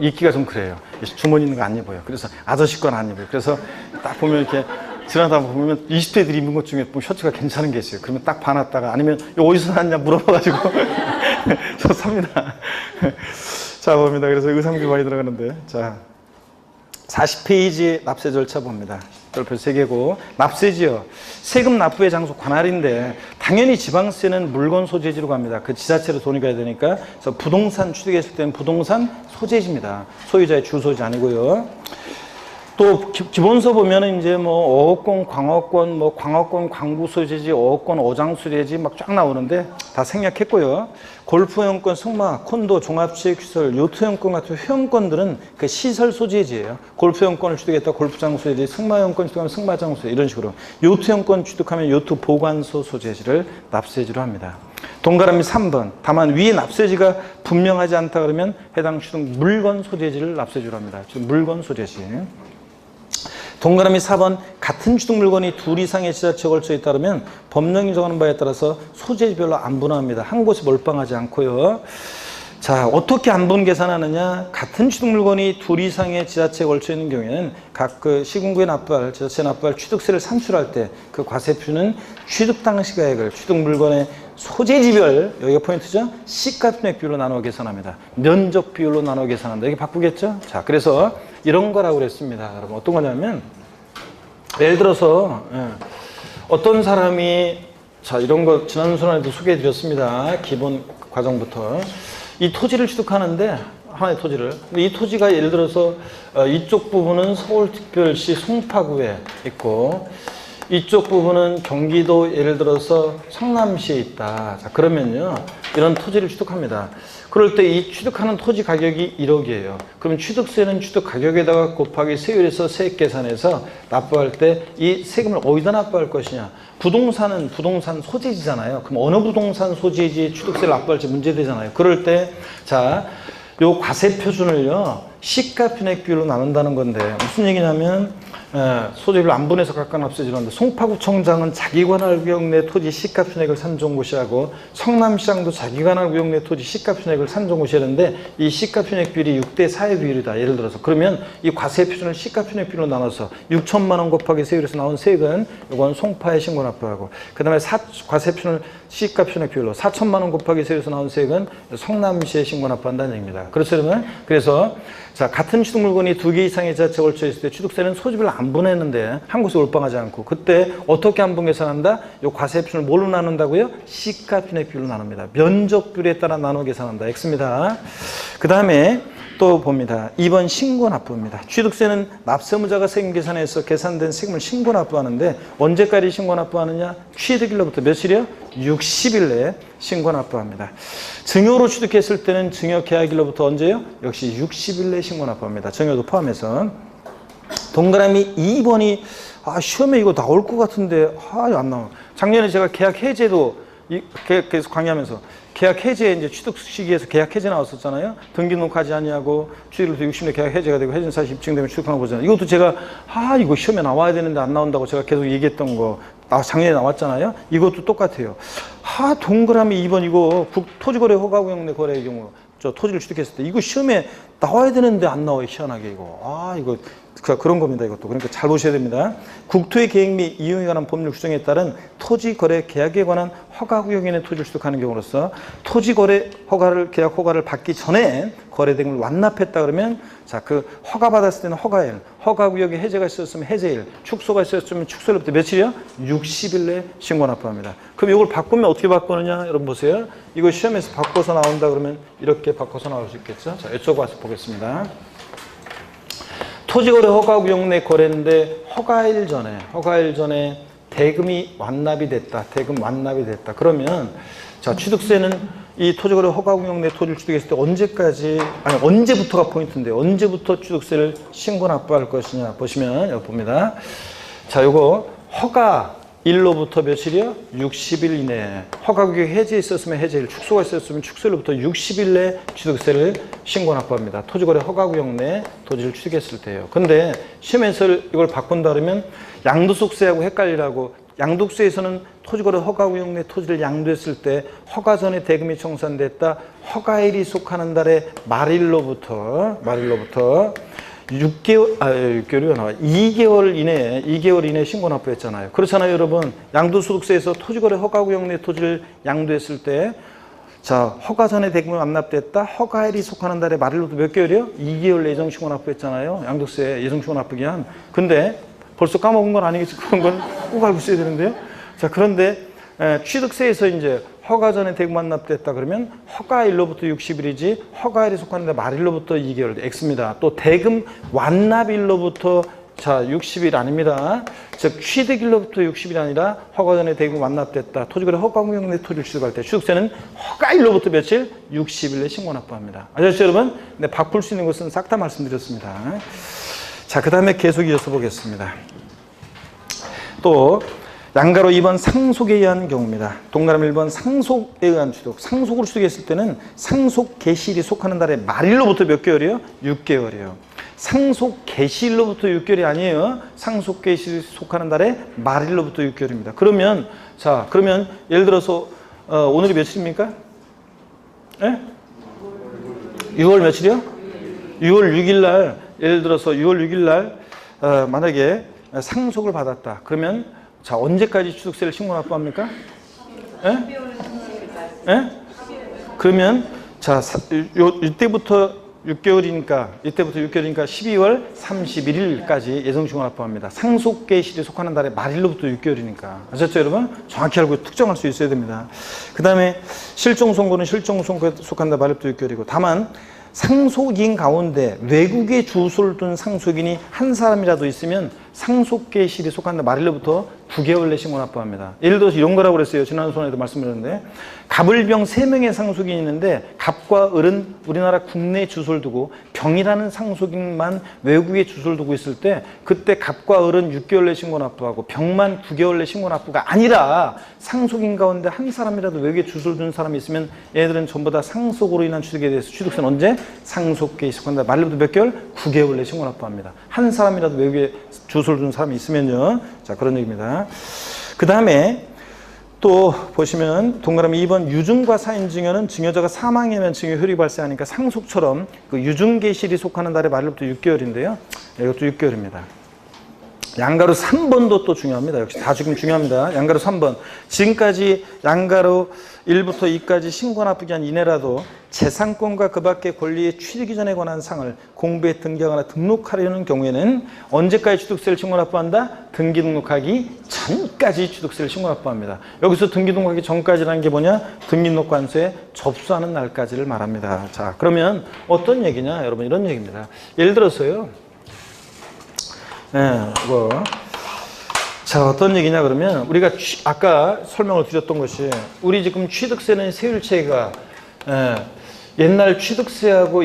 입기가 좀 그래요. 주머니 있는 거 안 입어요. 그래서 아저씨 건 안 입어요. 그래서 딱 보면 이렇게 지나다 보면 20대들이 입는 것 중에 뭐 셔츠가 괜찮은 게 있어요. 그러면 딱 봐놨다가 아니면 이거 어디서 샀냐 물어봐가지고 저 삽니다. 자, 봅니다. 그래서 의상비 많이 들어가는데, 자 40페이지 납세 절차 봅니다. 별표 3개고, 납세지요. 세금 납부의 장소 관할인데 당연히 지방세는 물건 소재지로 갑니다. 그 지자체로 돈이 가야 되니까. 그래서 부동산 취득했을 때는 부동산 소재지입니다. 소유자의 주소지 아니고요. 또 기본서 보면은 이제 뭐 어업권, 광어권, 광어권, 광부 소재지, 어업권, 어장 소재지 막 쫙 나오는데 다 생략했고요. 골프회원권, 승마, 콘도, 종합체육시설, 요트회원권 같은 회원권들은 그 시설 소재지예요. 골프회원권을 취득했다 골프장 소재지, 승마회원권 취득하면 승마장 소재, 이런 식으로. 요트회원권 취득하면 요트 보관소 소재지를 납세지로 합니다. 동그라미 3번. 다만 위에 납세지가 분명하지 않다 그러면 해당 취득 물건 소재지를 납세지로 합니다. 즉 물건 소재지. 동그라미 4번. 같은 취득 물건이 둘 이상의 지자체에 걸쳐 있다면 법령이 정하는 바에 따라서 소재지별로 안분화합니다. 한 곳에 몰빵하지 않고요. 자, 어떻게 안분 계산하느냐? 같은 취득 물건이 둘 이상의 지자체에 걸쳐 있는 경우에는 각 시군구에 납부할, 지자체에 납부할 취득세를 산출할 때 그 과세표는 취득 당시 가액을 취득 물건의 소재지별, 여기가 포인트죠? 시가편액 비율로 나눠 계산합니다. 면적 비율로 나눠 계산한다. 이게 바꾸겠죠? 자, 그래서 이런 거라고 그랬습니다. 여러분, 어떤 거냐면, 예를 들어서, 어떤 사람이, 자, 이런 거 지난 순간에도 소개해 드렸습니다. 기본 과정부터. 이 토지를 취득하는데, 하나의 토지를. 근데 이 토지가 예를 들어서, 이쪽 부분은 서울특별시 송파구에 있고, 이쪽 부분은 경기도 예를 들어서 성남시에 있다. 자, 그러면요, 이런 토지를 취득합니다. 그럴 때 이 취득하는 토지 가격이 1억이에요. 그럼 취득세는 취득 가격에다가 곱하기 세율에서 세액 계산해서 납부할 때 이 세금을 어디다 납부할 것이냐. 부동산은 부동산 소재지잖아요. 그럼 어느 부동산 소재지 취득세를 납부할지 문제되잖아요. 그럴 때, 자, 요 과세 표준을요, 시가편액 비율로 나눈다는 건데, 무슨 얘기냐면, 소재비를 안분해서 각각 납세지로 하는데, 송파구청장은 자기관할구역 내 토지 시가편액을 산정고시하고 성남시장도 자기관할구역 내 토지 시가편액을 산정고시해야 되는데 이 시가편액 비율이 6대4의 비율이다. 예를 들어서 그러면 이 과세 표준을 시가편액 비율로 나눠서 6천만 원 곱하기 세율에서 나온 세액은 이건 송파에 신고 납부하고, 그 다음에 과세 표준을 시가편액 비율로 4천만 원 곱하기 세율에서 나온 세액은 성남시에 신고 납부한다는 얘기입니다. 그래서 자, 같은 취득 물건이 2개 이상의 지자체에 걸쳐 있을 때 취득세는 소재별로 안분했는데 한 곳에 몰빵하지 않고, 그때 어떻게 안분 계산한다? 요 과세 표준을 뭘로 나눈다고요? 시가편액 비율로 나눕니다. 면적 비율에 따라 나눠 계산한다. X입니다. 그 다음에 또 봅니다. 2번 신고 납부입니다. 취득세는 납세무자가 세금 계산해서 계산된 세금을 신고 납부하는데 언제까지 신고 납부하느냐? 취득일로부터 며칠이요? 60일 내에 신고 납부합니다. 증여로 취득했을 때는 증여 계약일로부터 언제요? 역시 60일 내에 신고 납부합니다. 증여도 포함해서. 동그라미 2번이 시험에 이거 나올 것 같은데 안 나와. 작년에 제가 계약 해제도 계속 강의하면서 계약 해제 이제 취득 시기에서 계약 해제 나왔었잖아요. 등기 등록하지 아니하고 취득일로부터 60일 계약 해제가 되고 해제 사실 입증되면 취득한 거 보잖아요. 이것도 제가 이거 시험에 나와야 되는데 안 나온다고 제가 계속 얘기했던 거 작년에 나왔잖아요. 이것도 똑같아요. 동그라미 2번 이거 토지거래 허가구역내 거래의 경우 저 토지를 취득했을 때 이거 시험에 나와야 되는데 안 나와요. 희한하게 이거. 이거 그런 겁니다. 이것도. 그러니까 잘 보셔야 됩니다. 국토의 계획 및 이용에 관한 법률 규정에 따른 토지거래 계약에 관한 허가구역에 내 토지를 취득하는 경우로서 토지거래 허가를 계약 허가를 받기 전에 거래 등을 완납했다 그러면 그 허가받았을 때는 허가일, 허가구역에 해제가 있었으면 해제일, 축소가 있었으면 축소일부터 며칠이요? 60일 내에 신고 납부합니다. 그럼 이걸 바꾸면 어떻게 바꾸느냐? 여러분 보세요. 이거 시험에서 바꿔서 나온다 그러면 이렇게 바꿔서 나올 수 있겠죠? 자, 이쪽 와서 보겠습니다. 토지거래 허가구역 내 거래인데 허가일 전에 대금이 완납이 됐다. 대금 완납이 됐다. 그러면 자, 취득세는 이 토지거래 허가구역 내 토지를 취득했을 때 언제부터가 포인트인데 언제부터 취득세를 신고 납부할 것이냐 보시면 여기 봅니다. 자, 요거 허가일로부터 며칠이요? 60일 이내에 허가구역 해제 있었으면 해제일, 축소가 있었으면 축소일로부터 60일 내에 취득세를 신고 납부합니다. 토지거래 허가구역 내 토지를 취득했을 때요. 근데 시험에서 이걸 바꾼다 그러면 양도소득세하고 헷갈리라고 양도세에서는 토지거래 허가구역 내 토지를 양도했을 때 허가 전에 대금이 청산됐다. 허가일이 속하는 달의 말일로부터 6개월이 나와 2개월 이내에 신고 납부했잖아요. 그렇잖아요, 여러분. 양도소득세에서 토지거래 허가구역 내 토지를 양도했을 때 자, 허가 전에 대금이 완납됐다. 허가일이 속하는 달의 말일로부터 몇 개월이요? 2개월 예정 신고 납부했잖아요. 양도세 예정 신고 납부 기한. 근데 벌써 까먹은 건 아니겠지. 그런 건 꼭 알고 있어야 되는데요. 자, 그런데 취득세에서 이제 허가 전에 대금 완납됐다 그러면 허가일로부터 60일이지 허가일이 속하는데 말일로부터 2개월 X입니다. 또 대금 완납일로부터 60일 아닙니다. 즉 취득일로부터 60일이 아니라 허가 전에 대금 완납됐다. 토지거래 허가구역 내 토지를 취득할 때 취득세는 허가일로부터 며칠? 60일에 신고 납부합니다. 아셨죠, 여러분? 네, 바꿀 수 있는 것은 싹 다 말씀드렸습니다. 자, 그 다음에 계속 이어서 보겠습니다. 또 양가로 2번 상속에 의한 경우입니다. 동그라미 1번 상속에 의한 취득. 상속으로 취득했을 때는 상속 개시일이 속하는 달의 말일로부터 몇 개월이요? 6개월이요. 상속 개시일로부터 6개월이 아니에요. 상속 개시일이 속하는 달의 말일로부터 6개월입니다. 그러면 예를 들어서 오늘이 며칠입니까? 예? 6월 며칠이요? 6월 6일 날 예를 들어서 6월 6일 날 만약에 상속을 받았다. 그러면 자, 언제까지 취득세를 신고 납부합니까? 예? 예? 그러면 자, 이때부터 6개월이니까 12월 31일까지 예정 신고 납부합니다. 상속 개시일이 속하는 달의 말일로부터 6개월이니까. 아셨죠, 여러분? 정확히 알고 특정할 수 있어야 됩니다. 그다음에 실종 선고는 실종 선고에 속한 달 말일부터 6개월이고 다만 상속인 가운데 외국에 주소를 둔 상속인이 한 사람이라도 있으면 상속 개시일이 속한 말일로부터 9개월 내 신고 납부합니다. 예를 들어서 이런 거라고 그랬어요. 지난 시간에도 말씀드렸는데 갑을병 3명의 상속인이 있는데 갑과 을은 우리나라 국내에 주소를 두고 병이라는 상속인만 외국에 주소를 두고 있을 때 그때 갑과 을은 6개월 내 신고 납부하고 병만 9개월 내 신고 납부가 아니라 상속인 가운데 한 사람이라도 외국에 주소를 둔 사람이 있으면 얘들은 전부 다 상속으로 인한 취득에 대해서 취득세는 언제? 상속 개시 속한 말일부터 몇 개월? 9개월 내 신고 납부합니다. 한 사람이라도 외국에 주소를 둔 사람이 있으면요. 자, 그런 얘기입니다. 그 다음에 또 보시면 동그라미 2번 유증과 사인 증여는 증여자가 사망이면 증여 효력이 발생하니까 상속처럼 그 유증 개시일이 속하는 달의 말일부터 6개월인데요. 이것도 6개월입니다. 양가로 3번도 또 중요합니다. 역시 다 지금 중요합니다. 양가로 3번. 지금까지 양가로 1부터 2까지 신고 납부기 한 이내라도 재산권과 그 밖의 권리의 취득 이전에 관한 상을 공부에 등기하거나 등록하려는 경우에는 언제까지 취득세를 신고 납부한다? 등기 등록하기 전까지 취득세를 신고 납부합니다. 여기서 등기 등록하기 전까지라는 게 뭐냐? 등기등록관소에 접수하는 날까지를 말합니다. 자, 그러면 어떤 얘기냐? 여러분 이런 얘기입니다. 예를 들어서요. 자, 어떤 얘기냐 그러면 우리가 아까 설명을 드렸던 것이 우리 지금 취득세는 세율체가 옛날 취득세하고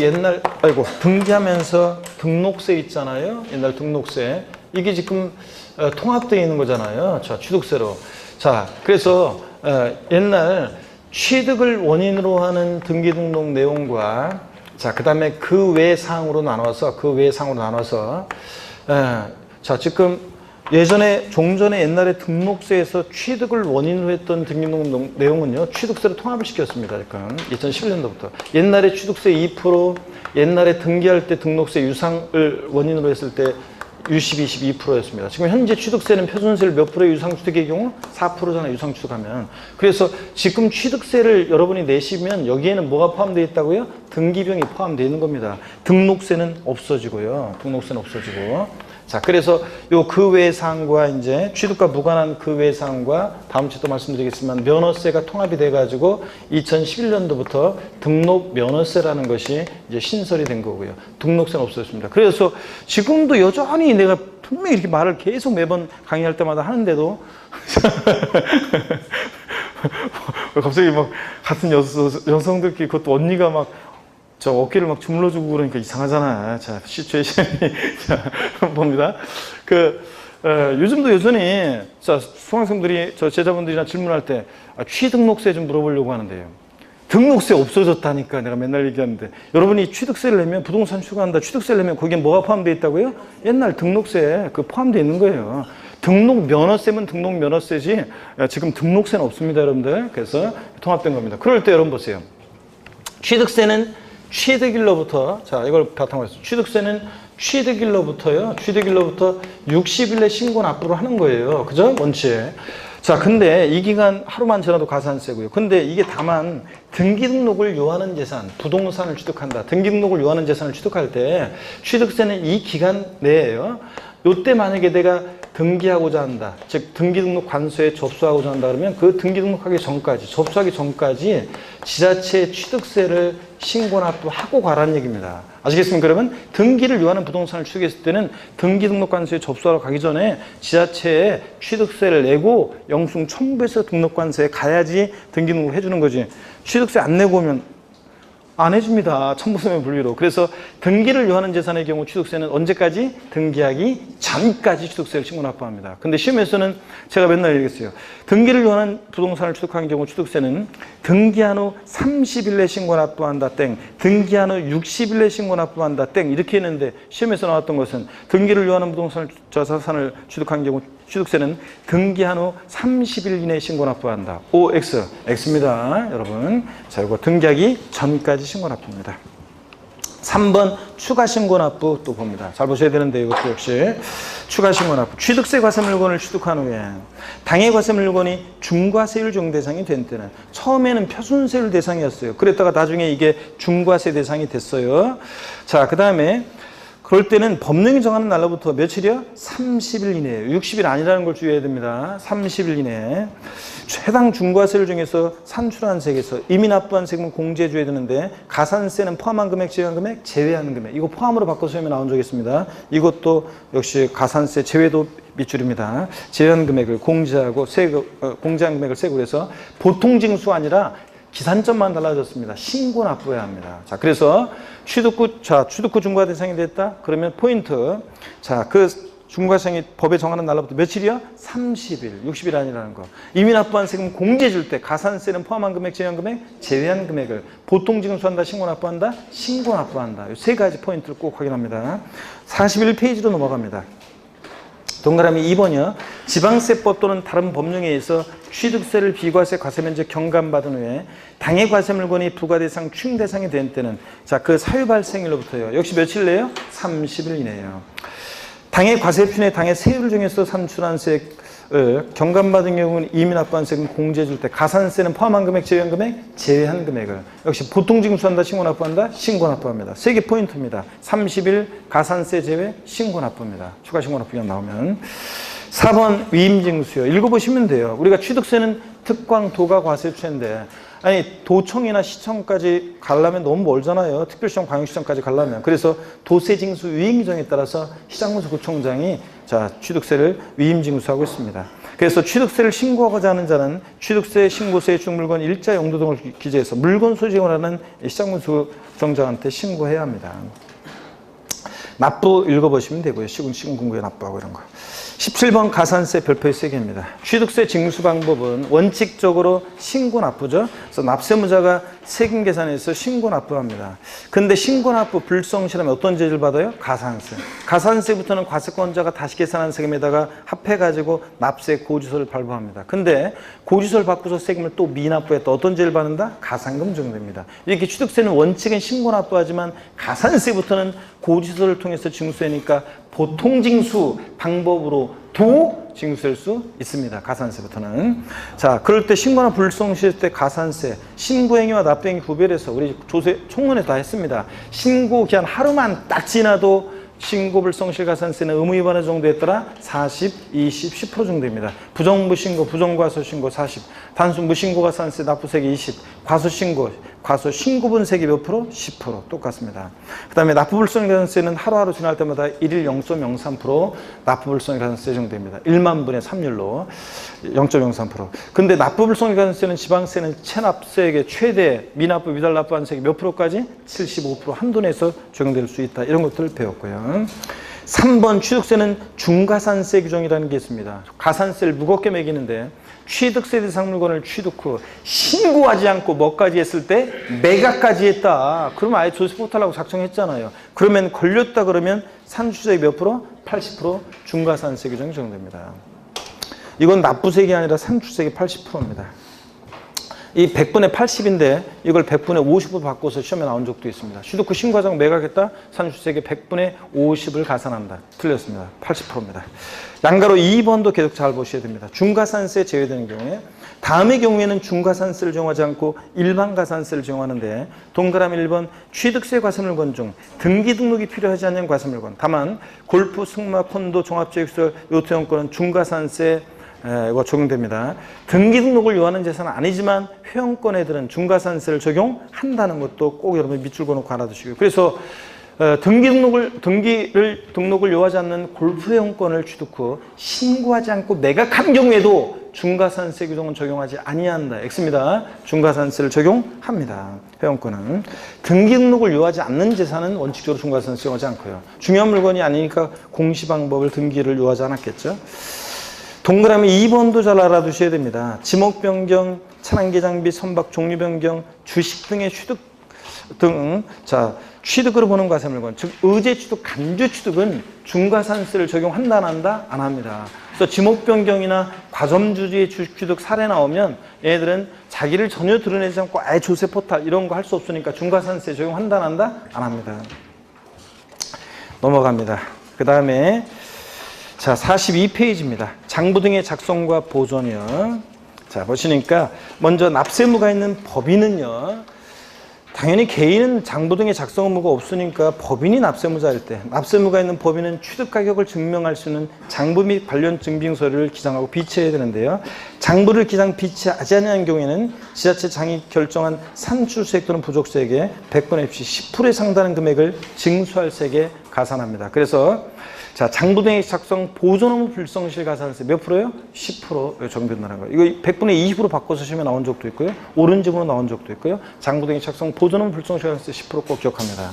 등기하면서 등록세 있잖아요. 옛날 등록세. 이게 지금 통합되어 있는 거잖아요. 자, 취득세로. 자, 그래서 옛날 취득을 원인으로 하는 등기등록 내용과 자, 그 다음에 그 외 사항으로 나눠서 자, 지금 예전에 종전에 옛날에 등록세에서 취득을 원인으로 했던 등기등록 내용은요, 취득세로 통합을 시켰습니다. 지금 2011년도부터 옛날에 취득세 2%, 옛날에 등기할 때 등록세 유상을 원인으로 했을 때 유식 22%였습니다. 지금 현재 취득세는 표준세를 몇 프로의 유상취득의 경우 4%잖아요. 유상취득하면. 그래서 지금 취득세를 여러분이 내시면 여기에는 뭐가 포함되어 있다고요? 등기비용이 포함되어 있는 겁니다. 등록세는 없어지고요. 등록세는 없어지고. 자, 그래서 요 그 외 사항과 이제 취득과 무관한 그 외 사항과 다음 주에 또 말씀드리겠지만 면허세가 통합이 돼가지고 2011년도부터 등록 면허세라는 것이 이제 신설이 된 거고요. 등록세는 없어졌습니다. 그래서 지금도 여전히 내가 분명히 이렇게 말을 계속 매번 강의할 때마다 하는데도 갑자기 막 같은 여성들끼리 그것도 언니가 막 저 어깨를 막 주물러주고 그러니까 이상하잖아. 자, 시츄에이션이. 자, 봅니다. 요즘도 여전히, 자, 수강생들이, 저 제자분들이나 질문할 때, 취등록세 좀 물어보려고 하는데요. 등록세 없어졌다니까 내가 맨날 얘기하는데, 여러분이 취득세를 내면 부동산 추가한다. 취득세를 내면 거기에 뭐가 포함되어 있다고요? 옛날 등록세에 포함되어 있는 거예요. 등록 면허세면 등록 면허세지, 지금 등록세는 없습니다, 여러분들. 그래서 통합된 겁니다. 그럴 때 여러분 보세요. 취득세는 취득일로부터, 자, 이걸 바탕으로 해서 취득세는 취득일로부터 60일 내 신고 납부를 하는 거예요. 그죠? 원칙. 자, 근데 이 기간 하루만 지나도 가산세고요. 근데 이게 다만 등기등록을 요하는 재산, 부동산을 취득한다. 등기등록을 요하는 재산을 취득할 때 취득세는 이 기간 내에요. 요때 만약에 내가 등기하고자 한다. 즉 등기등록 관서에 접수하고자 한다 그러면 그 등기등록하기 전까지, 접수하기 전까지 지자체 취득세를 신고 납부하고 가라는 얘기입니다. 아시겠습니까? 그러면 등기를 요하는 부동산을 취득했을 때는 등기등록 관서에 접수하러 가기 전에 지자체에 취득세를 내고 영수증 첨부해서 등록관서에 가야지 등기등록을 해주는 거지. 취득세 안 내고 오면 안 해줍니다. 첨부서면 분리로. 그래서 등기를 요하는 재산의 경우 취득세는 언제까지? 등기하기 전까지 취득세를 신고 납부합니다. 근데 시험에서는 제가 맨날 얘기했어요. 등기를 요하는 부동산을 취득한 경우 취득세는 등기한 후 30일 내 신고 납부한다 땡, 등기한 후 60일 내 신고 납부한다 땡 이렇게 했는데 시험에서 나왔던 것은 등기를 요하는 부동산을 자산을 취득한 경우 취득세는 등기한 후 30일 이내에 신고 납부한다. OX, X입니다. 여러분. 자, 이거 등기하기 전까지 신고 납부입니다. 3번 추가 신고 납부 또 봅니다. 잘 보셔야 되는데 이것도 역시 추가 신고 납부. 취득세 과세 물건을 취득한 후에 당해 과세 물건이 중과세율 적용 대상이 된 때는 처음에는 표준세율 대상이었어요. 그랬다가 나중에 이게 중과세 대상이 됐어요. 자, 그 다음에 그럴 때는 법령이 정하는 날로부터 며칠이요? 30일 이내에 60일 아니라는 걸 주의해야 됩니다. 30일 이내에 해당 중과세율 중에서 산출한 세액에서 이미 납부한 세금은 공제해 줘야 되는데 가산세는 포함한 금액, 제외한 금액, 제외하는 금액 이거 포함으로 바꿔서 시험에 나온 적이 있습니다. 이것도 역시 가산세 제외도 밑줄입니다. 제외한 금액을 공제하고 공제한 금액을 세고 그래서 보통 징수가 아니라 기산점만 달라졌습니다. 신고 납부해야 합니다. 자, 그래서 취득구 중과 대상이 됐다? 그러면 포인트. 자, 그 중과세액이 법에 정하는 날로부터 며칠이요? 30일, 60일 아니라는 거. 이미 납부한 세금 공제 줄 때 가산세는 포함한 금액, 제외한 금액, 제외한 금액을 보통 징수한다, 신고 납부한다, 신고 납부한다. 이 세 가지 포인트를 꼭 확인합니다. 41페이지로 넘어갑니다. 동그라미 2번이요. 지방세법 또는 다른 법령에 의해서 취득세를 비과세 과세면제 경감받은 후에 당해 과세 물건이 부과대상 추징 대상이 된 때는 자, 그 사유 발생일로부터요. 역시 며칠 내요? 30일 이내요. 당해 과세편의 당해 세율 중에서 산출한 세액을 경감받은 경우는 이미 납부한 세금 공제해 줄 때 가산세는 포함한 금액, 제외한 금액, 제외한 금액을 역시 보통 징수한다, 신고 납부한다, 신고 납부합니다. 세 개 포인트입니다. 30일 가산세 제외, 신고 납부입니다. 추가 신고 납부가 나오면 4번 위임징수요. 읽어보시면 돼요. 우리가 취득세는 특광, 도가, 과세추인데 아니 도청이나 시청까지 가려면 너무 멀잖아요. 특별시청, 광역시청까지 가려면. 그래서 도세징수 위임규정에 따라서 시장문서구청장이 자 취득세를 위임징수하고 있습니다. 그래서 취득세를 신고하고자 하는 자는 취득세, 신고세, 중물건, 일자 용도 등을 기재해서 물건 소지을 하는 시장문서구청장한테 신고해야 합니다. 납부 읽어보시면 되고요. 시군금고에 납부하고 이런 거. 17번 가산세 별표의 세계입니다. 취득세 징수 방법은 원칙적으로 신고납부죠. 그래서 납세무자가 세금 계산에서 신고납부합니다. 근데 신고납부 불성실하면 어떤 죄를 받아요? 가산세. 가산세부터는 과세권자가 다시 계산한 세금에다가 합해가지고 납세 고지서를 발부합니다. 근데 고지서를 받고서 세금을 또 미납부했다. 어떤 죄를 받는다? 가산금 적용됩니다. 이렇게 취득세는 원칙은 신고납부하지만 가산세부터는 고지서를 통해서 징수하니까 보통징수 방법으로 도 징수할 수 있습니다. 가산세부터는. 자, 그럴 때 신고나 불성실 때 가산세, 신고행위와 납부행위 구별해서 우리 조세 총론에 다 했습니다. 신고 기한 하루만 딱 지나도 신고 불성실 가산세는 의무 위반의 정도에 따라 40, 20, 10% 정도입니다. 부정무신고, 부정과소신고 40, 단순 무신고 가산세 납부세계 20, 과소신고, 과소신고분세계 몇 프로? 10% 똑같습니다. 그 다음에 납부불성실 가산세는 하루하루 지날 때마다 1일 0.03% 납부불성실 가산세 정도입니다. 1만 분의 3률로 0.03%. 근데 납부불성실 가산세는 지방세는 체납세액의 최대 미납부, 미달납부한 세액 몇 프로까지? 75% 한도 내에서 적용될 수 있다. 이런 것들을 배웠고요. 3번 취득세는 중가산세 규정이라는 게 있습니다. 가산세를 무겁게 매기는데 취득세 대상 물건을 취득 후 신고하지 않고 뭐까지 했을 때 매각까지 했다. 그러면 아예 조세 포탈하고 작성했잖아요. 그러면 걸렸다 그러면 산출세액 몇 프로? 80% 중가산세 규정이 적용됩니다. 이건 납부세액이 아니라 산출세액이 80%입니다. 이 100분의 80인데 이걸 100분의 50으로 바꿔서 시험에 나온 적도 있습니다. 취득 후 신고하지 않고 매각했다. 산출세액의 100분의 50을 가산한다. 틀렸습니다. 80%입니다. 양가로 2번도 계속 잘 보셔야 됩니다. 중가산세 제외되는 경우에 다음의 경우에는 중가산세를 적용하지 않고 일반 가산세를 적용하는데 동그라미 1번 취득세 과세물건 중 등기 등록이 필요하지 않는 과세물건 다만 골프, 승마, 콘도, 종합체육시설, 요트용권은 중가산세 이거 적용됩니다. 등기 등록을 요하는 재산은 아니지만 회원권 애들은 중가산세를 적용한다는 것도 꼭 여러분 밑줄 그어놓고 알아두시고요. 그래서 등록을 요하지 않는 골프 회원권을 취득 후 신고하지 않고 매각한 경우에도 중가산세 규정은 적용하지 아니한다. X입니다. 중가산세를 적용합니다. 회원권은. 등기 등록을 요하지 않는 재산은 원칙적으로 중가산세 적용하지 않고요. 중요한 물건이 아니니까 공시방법을 등기를 요하지 않았겠죠. 동그라미 2번도 잘 알아두셔야 됩니다. 지목 변경, 차량기 장비, 선박 종류 변경, 주식 등의 취득 등, 자, 취득으로 보는 과세물건, 즉 의제 취득, 간주 취득은 중가산세를 적용한다, 안 한다? 안 합니다. 그래서 지목 변경이나 과점주주의 주식 취득 사례 나오면 얘네들은 자기를 전혀 드러내지 않고 아예 조세 포탈 이런 거 할 수 없으니까 중가산세 적용한다, 안 한다? 안 합니다. 넘어갑니다. 그 다음에 자, 42페이지입니다. 장부 등의 작성과 보존이요. 자, 보시니까 먼저 납세무가 있는 법인은요. 당연히 개인은 장부 등의 작성 의무가 없으니까 법인이 납세무자일 때 납세무가 있는 법인은 취득 가격을 증명할 수 있는 장부 및 관련 증빙서류를 기장하고 비치해야 되는데요. 장부를 기장 비치하지 않는 경우에는 지자체장이 결정한 산출세액 또는 부족세액의 100분의 10%에 상당한 금액을 징수할 세액에 가산합니다. 그래서 자, 장부 등의 작성 보존 의무 불성실 가산세 몇 프로요? 10% 적용된다는 거예요. 이거 100분의 20으로 바꿔서 시험에 나온 적도 있고요. 옳은 지문으로 나온 적도 있고요. 장부 등의 작성 보존 의무 불성실 가산세 10% 꼭 기억합니다.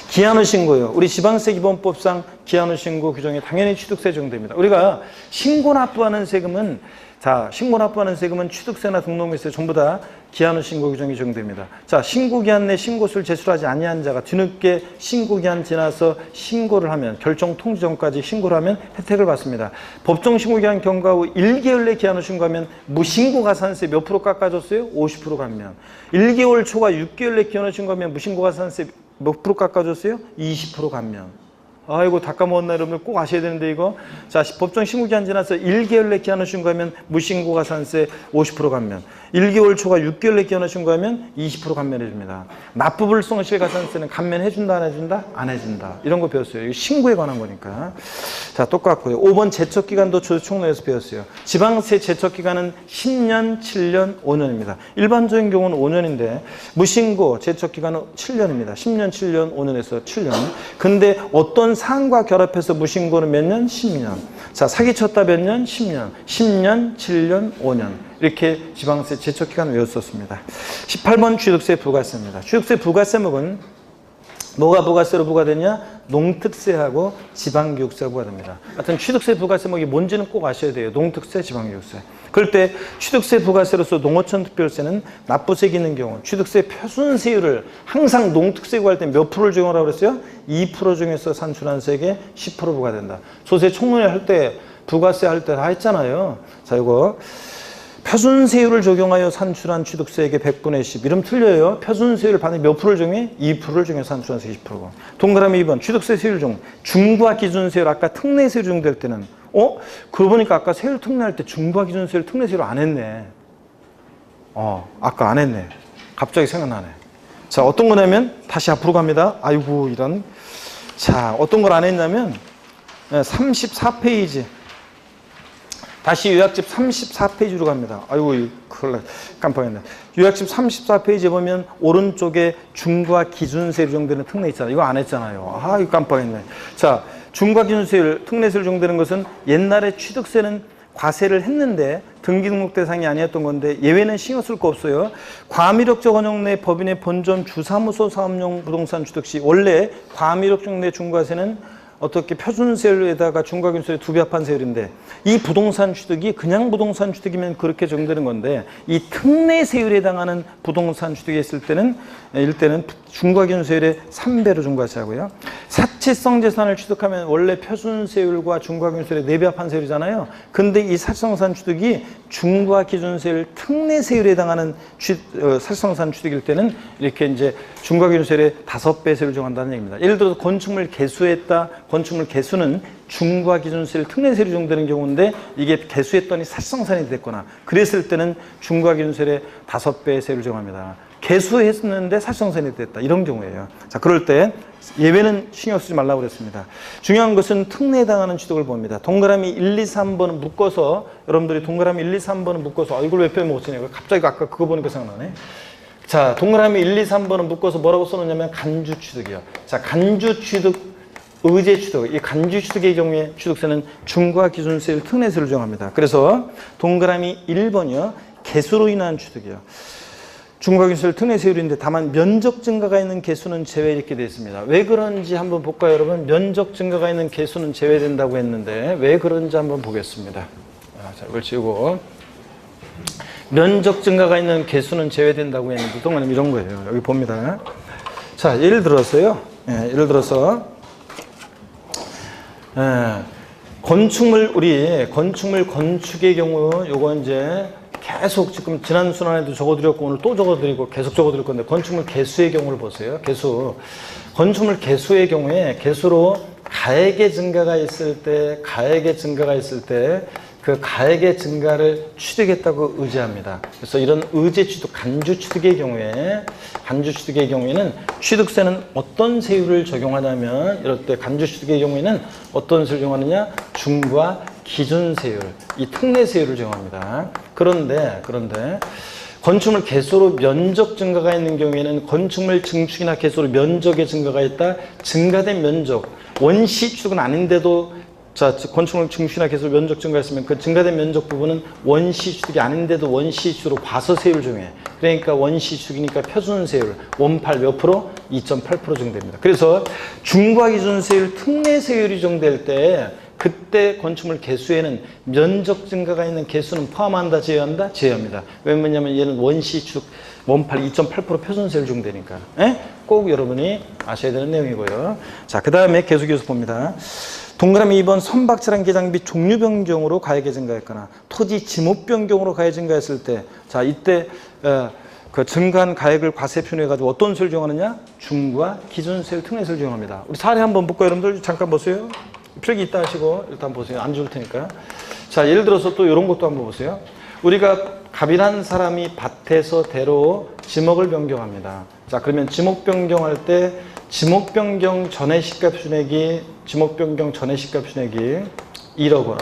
기한후 신고요. 우리 지방세 기본법상 기한후 신고 규정에 당연히 취득세 적용됩니다. 우리가 신고 납부하는 세금은 자, 신고 납부하는 세금은 취득세나 등록세세 전부 다 기한후 신고 규정이 적용됩니다. 자, 신고기한 내 신고서를 제출하지 아니한 자가 뒤늦게 신고기한 지나서 신고를 하면 결정 통지 전까지 신고를 하면 혜택을 받습니다. 법정 신고기한 경과 후 1개월 내 기한후 신고하면 무신고 가산세 몇 프로 깎아줬어요? 50% 감면. 1개월 초과 6개월 내 기한후 신고하면 무신고 가산세 몇 프로 깎아줬어요? 20% 감면. 아이고 다 까먹었나 여러분들 꼭 아셔야 되는데 이거 자 법정 신고기한 지나서 1개월 내 기한후 신고하면 무신고 가산세 50% 감면 1개월 초과 6개월 내 기한후 신고하면 20% 감면해 줍니다. 납부불성실 가산세는 감면해 준다 안 해준다? 안 해준다. 이런 거 배웠어요. 이거 신고에 관한 거니까. 자 똑같고요. 5번 제척기간도 조세 총론에서 배웠어요. 지방세 제척기간은 10년, 7년, 5년입니다. 일반적인 경우는 5년인데 무신고 제척기간은 7년입니다. 10년, 7년, 5년에서 7년. 근데 어떤 사항과 결합해서 무신고는 몇 년? 10년. 자, 사기쳤다 몇 년? 10년. 10년, 7년, 5년. 이렇게 지방세 제척기간 외웠었습니다. 18번 취득세 부가세입니다. 취득세 부가세목은 뭐가 부가세로 부과되냐? 농특세하고 지방교육세가 부과됩니다. 하여튼 취득세 부가세 뭐이 뭔지는 꼭 아셔야 돼요. 농특세, 지방교육세. 그럴 때 취득세 부가세로서 농어촌 특별세는 납부세액이 있는 경우 취득세 표준세율을 항상 농특세 구할 때 몇 프로를 적용하라고 그랬어요? 2% 중에서 산출한 세액에 10% 부과된다. 소세 총론회 할 때 부가세 할 때 다 했잖아요. 자, 이거 표준세율을 적용하여 산출한 취득세액의 100분의 10. 이러면 틀려요. 표준세율을 반드시 몇 프로를 적용해? 2%를 적용해서 산출한 세액 10%고. 동그라미 2번. 취득세 세율 중 중과 기준세율 아까 특례세율 적용될 때는 그러고 보니까 아까 세율 특례할 때 중과 기준세율 특례세율 안 했네. 아까 안 했네. 갑자기 생각나네. 자, 어떤 거냐면 다시 앞으로 갑니다. 아이고 이런. 자, 어떤 걸 안 했냐면 34페이지. 다시 요약집 34페이지로 갑니다. 아이고, 큰일 나, 깜빡했네. 요약집 34페이지에 보면 오른쪽에 중과 기준세율 적용되는 특례 있잖아요. 이거 안 했잖아요. 아, 이거 깜빡했네. 자, 중과 기준세율, 특례세율 적용되는 것은 옛날에 취득세는 과세를 했는데 등기 등록 대상이 아니었던 건데 예외는 신경 쓸 거 없어요. 과미력적 원형 내 법인의 본점 주사무소 사업용 부동산 취득 시 원래 과미력적 내 중과세는 어떻게 표준세율에다가 중과기준세율 2배 합한 세율인데 이 부동산 취득이 그냥 부동산 취득이면 그렇게 적용되는 건데 이 특례세율에 해당하는 부동산 취득이 있을 때는 일때는 중과기준세율의 3배로 중과세하고요. 사치성 재산을 취득하면 원래 표준세율과 중과기준세율의 4배 합한 세율이잖아요. 근데 이 사치성산 취득이 중과기준세율 특례세율에 해당하는 사치성산 취득일 때는 이렇게 이제 중과기준세율의 5배 세율을 적용한다는 얘기입니다. 예를 들어서 건축물 개수했다. 건축물 개수는 중과기준세율 특례세율이 적용되는 경우인데 이게 개수했더니 사치성산이 됐거나 그랬을 때는 중과기준세율의 5배의 세율을 적용합니다. 개수했는데 사치성산이 됐다. 이런 경우예요. 자, 그럴 때 예외는 신경 쓰지 말라고 그랬습니다. 중요한 것은 특례에 해당하는 취득을 봅니다. 동그라미 1, 2, 3번은 묶어서 여러분들이 동그라미 1, 2, 3번은 묶어서 이걸 왜 빼먹었으냐. 갑자기 아까 그거 보니까 생각나네. 자, 동그라미 1, 2, 3번은 묶어서 뭐라고 써놓냐면 간주 취득이요. 자, 간주 취득 의제 취득, 이 간주 취득의 경우에 취득세는 중과 기준세율 특례세를 적용합니다. 그래서 동그라미 1번이요. 개수로 인한 취득이요. 중과 기준세율 특례세율인데 다만 면적 증가가 있는 개수는 제외 이렇게 되어 있습니다. 왜 그런지 한번 볼까요, 여러분? 면적 증가가 있는 개수는 제외된다고 했는데 왜 그런지 한번 보겠습니다. 자, 이걸 지우고 면적 증가가 있는 개수는 제외된다고 했는데 동그라미 이런 거예요. 여기 봅니다. 자, 예를 들어서요. 예를 들어서 건축물 건축의 경우 요거 이제 계속 지금 지난 순환에도 적어드렸고 오늘 또 적어드리고 계속 적어드릴 건데 건축물 개수의 경우를 보세요. 개수. 건축물 개수의 경우에 개수로 가액의 증가가 있을 때 그 가액의 증가를 취득했다고 의지합니다. 그래서 이런 의제 취득, 간주 취득의 경우에는 취득세는 어떤 세율을 적용하냐면 이럴 때 간주 취득의 경우에는 어떤 세율을 적용하느냐? 중과 기준세율, 이 특례세율을 적용합니다. 그런데 건축물 개수로 면적 증가가 있는 경우에는 건축물 증축이나 개수로 면적의 증가가 있다. 증가된 면적, 원시 취득은 아닌데도 자, 건축물 증축이나 개수 면적 증가했으면 그 증가된 면적 부분은 원시 취득이 아닌데도 원시 취득으로 과소세율을 적용해. 그러니까 원시 취득이니까 표준세율 원팔 몇 프로? 2.8% 적용됩니다. 그래서 중과기준세율 특례세율이 적용될 때 그때 건축물 개수에는 면적 증가가 있는 개수는 포함한다, 제외한다? 제외합니다. 왜냐면 얘는 원시 취득 원팔 2.8% 표준세율 적용되니까. 꼭 여러분이 아셔야 되는 내용이고요. 자, 그 다음에 계속 봅니다. 동그라미 2번 선박차량 개장비 종류 변경으로 가액이 증가했거나 토지 지목 변경으로 가액이 증가했을 때 자, 이때 그 증가한 가액을 과세 표현해가지고 어떤 세율을 적용하느냐? 중과 기준세율 특례세율을 적용합니다. 우리 사례 한번 볼까요? 여러분들 잠깐 보세요. 필기 있다 하시고 일단 보세요. 안 줄 테니까. 자, 예를 들어서 또 이런 것도 한번 보세요. 우리가 갑이란 사람이 밭에서 대로 지목을 변경합니다. 자, 그러면 지목 변경할 때 지목 변경 전에 시가 표준액이 1억 원.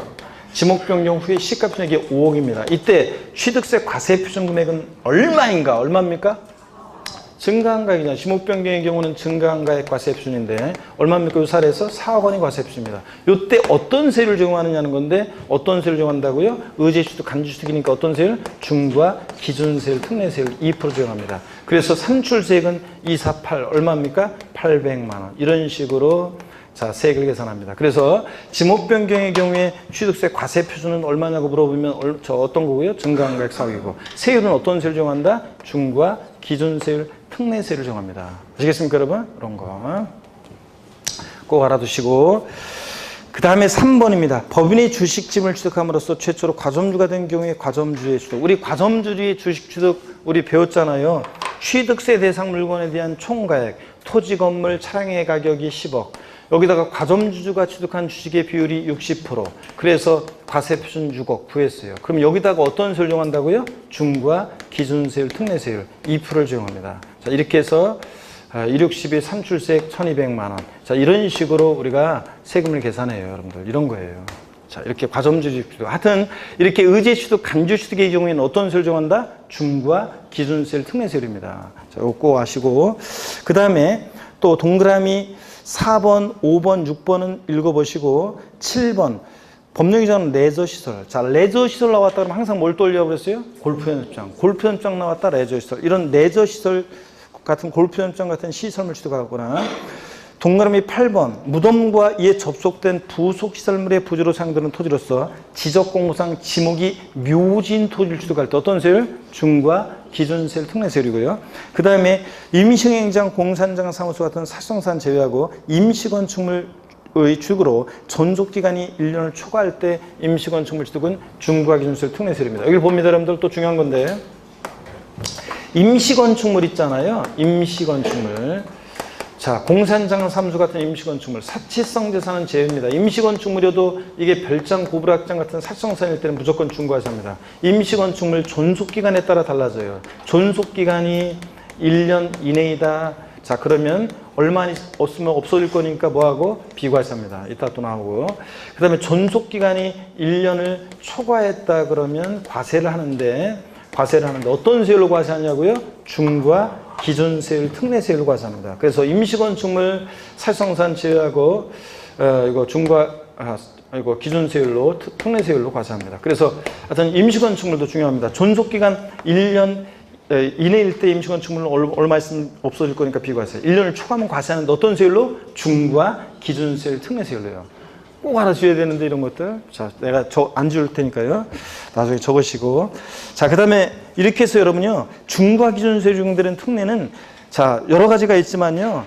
지목 변경 후에 시가 표준액이 5억입니다. 이때 취득세 과세 표준 금액은 얼마인가? 얼마입니까? 증가한 가액이냐. 지목 변경의 경우는 증가한 가액 과세 표준인데 얼마입니까? 이 사례에서 4억 원이 과세 표준입니다. 이때 어떤 세율을 적용하느냐는 건데 어떤 세율을 적용한다고요? 의제취득, 간주취득이니까 어떤 세율? 중과 기준세율, 특례세율 2% 적용합니다. 그래서 산출세액은 248 얼마입니까? 800만 원. 이런 식으로 자, 세액을 계산합니다. 그래서 지목 변경의 경우에 취득세 과세 표준은 얼마냐고 물어보면 저 어떤 거고요? 증가한 가액 4억이고 세율은 어떤 세율을 정한다? 중과 기준세율, 특례세율을 정합니다. 아시겠습니까, 여러분? 이런 거 꼭 알아두시고 그 다음에 3번입니다. 법인의 주식짐을 취득함으로써 최초로 과점주가 된 경우에 과점주의 취득. 우리 과점주의 주식 취득 우리 배웠잖아요. 취득세 대상 물건에 대한 총가액, 토지, 건물, 차량의 가격이 10억. 여기다가 과점주주가 취득한 주식의 비율이 60%. 그래서 과세 표준 6억 구했어요. 그럼 여기다가 어떤 세율 적용한다고요? 중과 기준세율, 특례세율 2%를 적용합니다. 자, 이렇게 해서 162 산출세액 1200만 원. 자, 이런 식으로 우리가 세금을 계산해요, 여러분들. 이런 거예요. 자, 이렇게 과점주주 취득. 하여튼 이렇게 의제취득, 간주취득의 경우에는 어떤 세율을 정한다? 중과 기준세율, 특례세율입니다. 자, 이거 꼭 아시고. 그 다음에 또 동그라미 4번, 5번, 6번은 읽어보시고 7번 법령규정은 레저시설. 자, 레저시설 나왔다 그러면 항상 뭘 떠올려버렸어요? 골프연습장. 골프연습장 나왔다 레저시설. 이런 레저시설 같은 골프연습장 같은 시설물 취득하거나 동그라미 8번 무덤과 이에 접속된 부속시설물의 부지로 사용되는 토지로서 지적공무상 지목이 묘지인 토지를 취득할 때 어떤 세율? 중과 기준세율, 특례세율이고요. 그 다음에 임시행장, 공산장, 사무소 같은 사실상산 제외하고 임시건축물의 취득으로 존속기간이 1년을 초과할 때 임시건축물 취득은 중과 기준세율, 특례세율입니다. 여기 봅니다, 여러분들. 또 중요한 건데 임시건축물 있잖아요. 임시건축물. 자, 공산장, 사무소 같은 임시건축물, 사치성 재산은 제외입니다. 임시건축물이어도 이게 별장, 고불악장 같은 사치성산일 때는 무조건 중과세입니다. 임시건축물 존속기간에 따라 달라져요. 존속기간이 1년 이내이다. 자, 그러면 얼마 없으면 없어질 거니까 뭐하고? 비과세입니다. 이따 또 나오고. 그 다음에 존속기간이 1년을 초과했다 그러면 과세를 하는데 어떤 세율로 과세하냐고요? 중과 기준세율, 특례세율로 과세합니다. 그래서 임시건축물 사실상산 제외하고 이거 중과 이거 기준세율로 특례세율로 과세합니다. 그래서 하여튼 임시건축물도 중요합니다. 존속기간 1년 이내일 때 임시건축물은 얼마 있으면 없어질 거니까 비과세. 1년을 초과하면 과세하는데 어떤 세율로? 중과 기준세율, 특례세율로요. 꼭 알아주셔야 되는데 이런 것들. 자, 내가 안 지울 테니까요. 나중에 적으시고. 자, 그 다음에 이렇게 해서 여러분요. 중과 기준세율 적용되는 특례는 자, 여러 가지가 있지만요.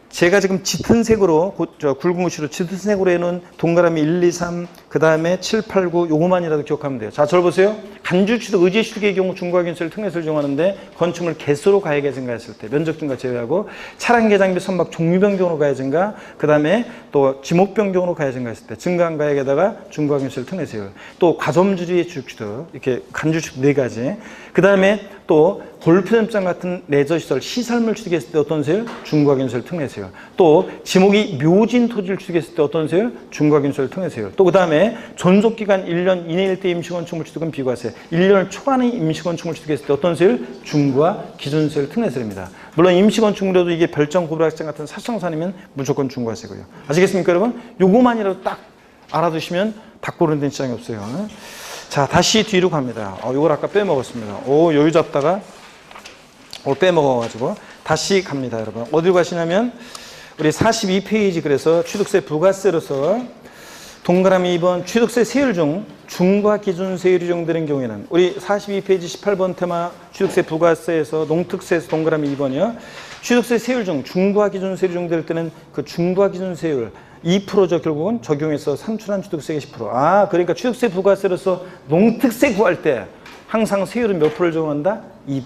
제가 지금 짙은 색으로 굵은 글씨로 짙은 색으로 해놓은 동그라미 1, 2, 3, 그 다음에 7, 8, 9 요거만이라도 기억하면 돼요. 자, 저를 보세요. 간주취득, 의제취득의 경우 중과 기준세율, 특례세율을 적용하는데 건축물 개수로 가액에 증가했을 때 면적 증가 제외하고 차량 개장비 선박 종류 변경으로 가액 증가, 그 다음에 또 지목 변경으로 가액 증가했을 때 증가한 가액에다가 중과 기준세율, 특례세율, 또 과점주주의 주식취득 이렇게 간주취득 4가지, 그 다음에 또 골프연습장 같은 레저시설, 시설물 취득했을 때 어떤 세율? 중과 기준세율, 특례세율. 또 지목이 묘진 토지를 취득했을 때 어떤 세율? 중과 기준세율, 특례세율. 또 그 다음에 존속기간 1년 이내일 때 임시건축물 취득은 비과세. 1년을 초과하는 임시건축물 취득했을 때 어떤 세율? 중과 기준세율, 특례세율입니다. 물론 임시건축물에도 이게 별장, 고불악장 같은 사실상산이면 무조건 중과세고요. 아시겠습니까, 여러분? 요거만이라도 딱 알아두시면 닭 고르는 데는 지장이 없어요. 자, 다시 뒤로 갑니다. 요걸 아까 빼먹었습니다. 여유 잡다가 빼먹어가지고 다시 갑니다, 여러분. 어디로 가시냐면 우리 42페이지 그래서 취득세 부가세로서 동그라미 2번 취득세 세율 중 중과 기준세율이 적용되는 경우에는 우리 42페이지 18번 테마 취득세 부가세에서 농특세에서 동그라미 2번이요. 취득세 세율 중 중과 기준세율이 적용될 때는 그 중과 기준세율 2%죠. 결국은 적용해서 산출한 취득세가 10%. 그러니까 취득세 부가세로서 농특세 구할 때 항상 세율은 몇 프로를 적용한다? 2%.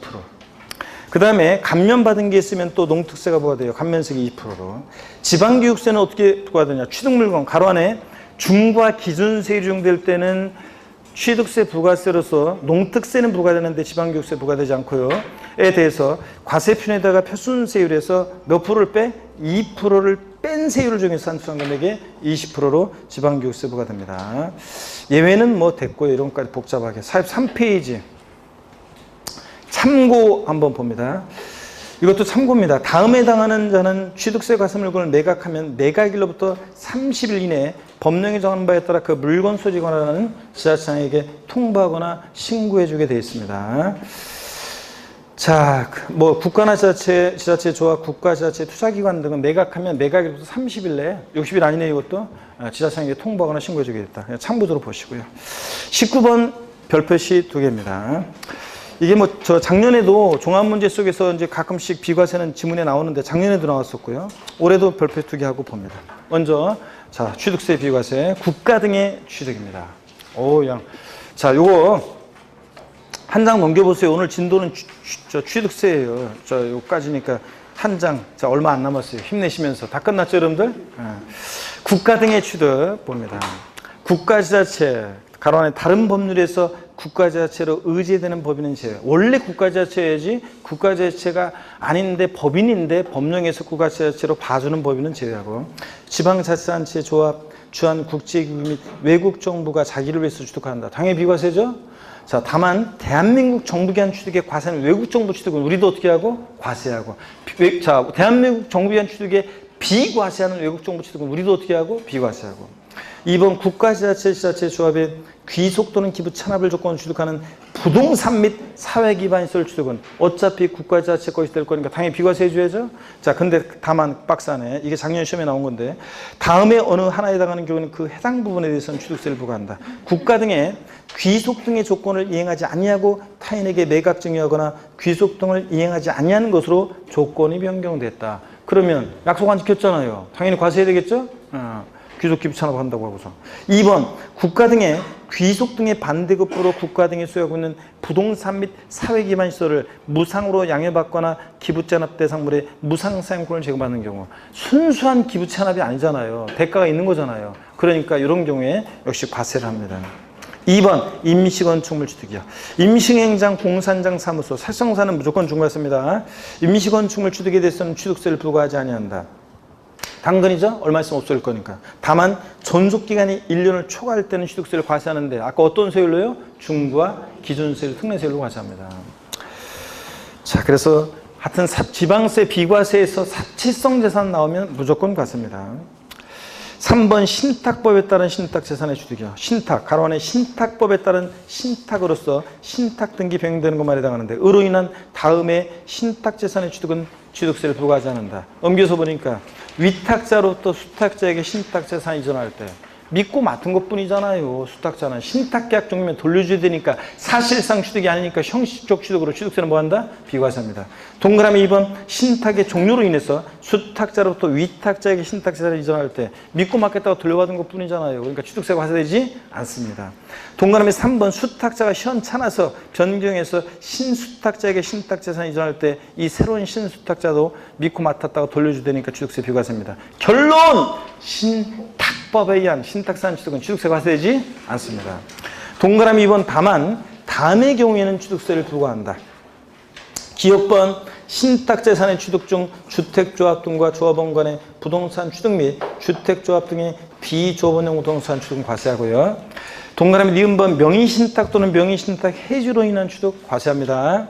그 다음에 감면받은 게 있으면 또 농특세가 부과돼요. 감면세가 2%로. 지방교육세는 어떻게 부과되냐? 취득물건 가로 안에 중과 기준세율이 적용될 때는 취득세 부가세로서 농특세는 부과되는데 지방교육세 부과되지 않고요. 에 대해서 과세표준에다가 표준세율에서 몇 프로를 빼? 2%를 뺀 세율을 적용해서 산출한 금액에 20%로 지방교육세 부과됩니다. 예외는 뭐 됐고요. 이런 것까지 복잡하게. 43페이지 참고 한번 봅니다. 이것도 참고입니다. 다음에 해당하는 자는 취득세 과세 물건을 매각하면 매각일로부터 30일 이내에 법령이 정한 바에 따라 그 물건 소지에 관한 지자체장에게 통보하거나 신고해주게 되어 있습니다. 자, 뭐 국가나 지자체 조합, 국가 지자체 투자기관 등은 매각하면 매각일부터 30일 내에 60일 아니네 이것도 지자체장에게 통보하거나 신고해주게 됐다. 참고적으로 보시고요. 19번 별표시 2개입니다. 이게 뭐 저 작년에도 종합문제 속에서 이제 가끔씩 비과세는 지문에 나오는데 작년에도 나왔었고요. 올해도 별표 2개 하고 봅니다. 먼저 자 취득세 비과세 국가 등의 취득입니다. 자 요거 한 장 넘겨보세요. 오늘 진도는 취득세예요. 저 요까지니까 한 장. 자 얼마 안 남았어요. 힘내시면서 다 끝났죠, 여러분들? 국가 등의 취득 봅니다. 국가지자체 가로 안에 다른 법률에서 국가지자체로 의제되는 법인은 제외. 원래 국가지자체야지 국가지자체가 아닌데 법인인데 법령에서 국가지자체로 봐주는 법인은 제외하고 지방자치단체 조합 주한 국제기구 및 외국 정부가 자기를 위해서 취득한다. 당연히 비과세죠. 자, 다만 대한민국 정부기 한 취득의 과세는 외국 정부 취득은 우리도 어떻게 하고 과세하고 자, 대한민국 정부기 한 취득의 비과세하는 외국 정부 취득은 우리도 어떻게 하고 비과세하고 2번 국가지자체, 지자체 조합의 귀속 또는 기부 찬합을 조건으로 취득하는 부동산 및 사회기반시설 취득은 어차피 국가지자체 것이 될 거니까 당연히 비과세 해줘야죠. 자, 근데 다만 박스 안에 이게 작년 시험에 나온 건데 다음에 어느 하나에 해당하는 경우는 그 해당 부분에 대해서는 취득세를 부과한다. 국가 등의 귀속 등의 조건을 이행하지 아니하고 타인에게 매각 증여하거나 귀속 등을 이행하지 아니하는 것으로 조건이 변경됐다. 그러면 약속 안 지켰잖아요. 당연히 과세해야 되겠죠? 귀속 기부 찬합 한다고 하고서 2번 국가 등의 귀속 등의 반대급부로 국가 등이 소유하고 있는 부동산 및 사회기반 시설을 무상으로 양해받거나 기부 찬합 대상물의 무상 사용권을 제공받는 경우 순수한 기부 찬합이 아니잖아요. 대가가 있는 거잖아요. 그러니까 이런 경우에 역시 과세를 합니다. 2번 임시건축물 취득이요. 임시행장 공산장 사무소 살성사는 무조건 중과세입니다. 임시건축물 취득에 대해서는 취득세를 부과하지 아니한다. 당근이죠? 얼마 있으면 없어질 거니까. 다만 존속기간이 1년을 초과할 때는 취득세를 과세하는데 아까 어떤 세율로요? 중부와 기준세율, 특례세율로 과세합니다. 자, 그래서 하여튼 지방세 비과세에서 사치성 재산 나오면 무조건 과세입니다. 3번 신탁법에 따른 신탁재산의 취득이요. 신탁, 가로 안에 신탁법에 따른 신탁으로서 신탁등기 변경되는 것만 해당하는데 으로 인한 다음에 신탁재산의 취득은 취득세를 부과하지 않는다. 넘겨서 보니까 위탁자로부터 수탁자에게 신탁재산 이전할 때 믿고 맡은 것뿐이잖아요. 수탁자는 신탁계약 종료면 돌려줘야 되니까 사실상 취득이 아니니까 형식적 취득으로 취득세는 뭐한다? 비과세합니다. 동그라미 2번 신탁의 종료로 인해서 수탁자로부터 위탁자에게 신탁재산을 이전할 때 믿고 맡겠다고 돌려받은 것뿐이잖아요. 그러니까 취득세 과세되지 않습니다. 동그라미 3번 수탁자가 시원찮아서 변경해서 신수탁자에게 신탁재산 이전할 때 이 새로운 신수탁자도 믿고 맡았다고 돌려주되니까 취득세 비과세입니다. 결론! 신탁법에 의한 신탁산 취득은 취득세 과세되지 않습니다. 동그라미 2번 다만 다음의 경우에는 취득세를 부과한다. 기억번 신탁재산의 취득 중 주택조합 등과 조합원 간의 부동산 취득 및 주택조합 등의 비조합원용 부동산 취득은 과세하고요. 동그라미 니은번 명의신탁 또는 명의신탁 해지로 인한 취득 과세합니다.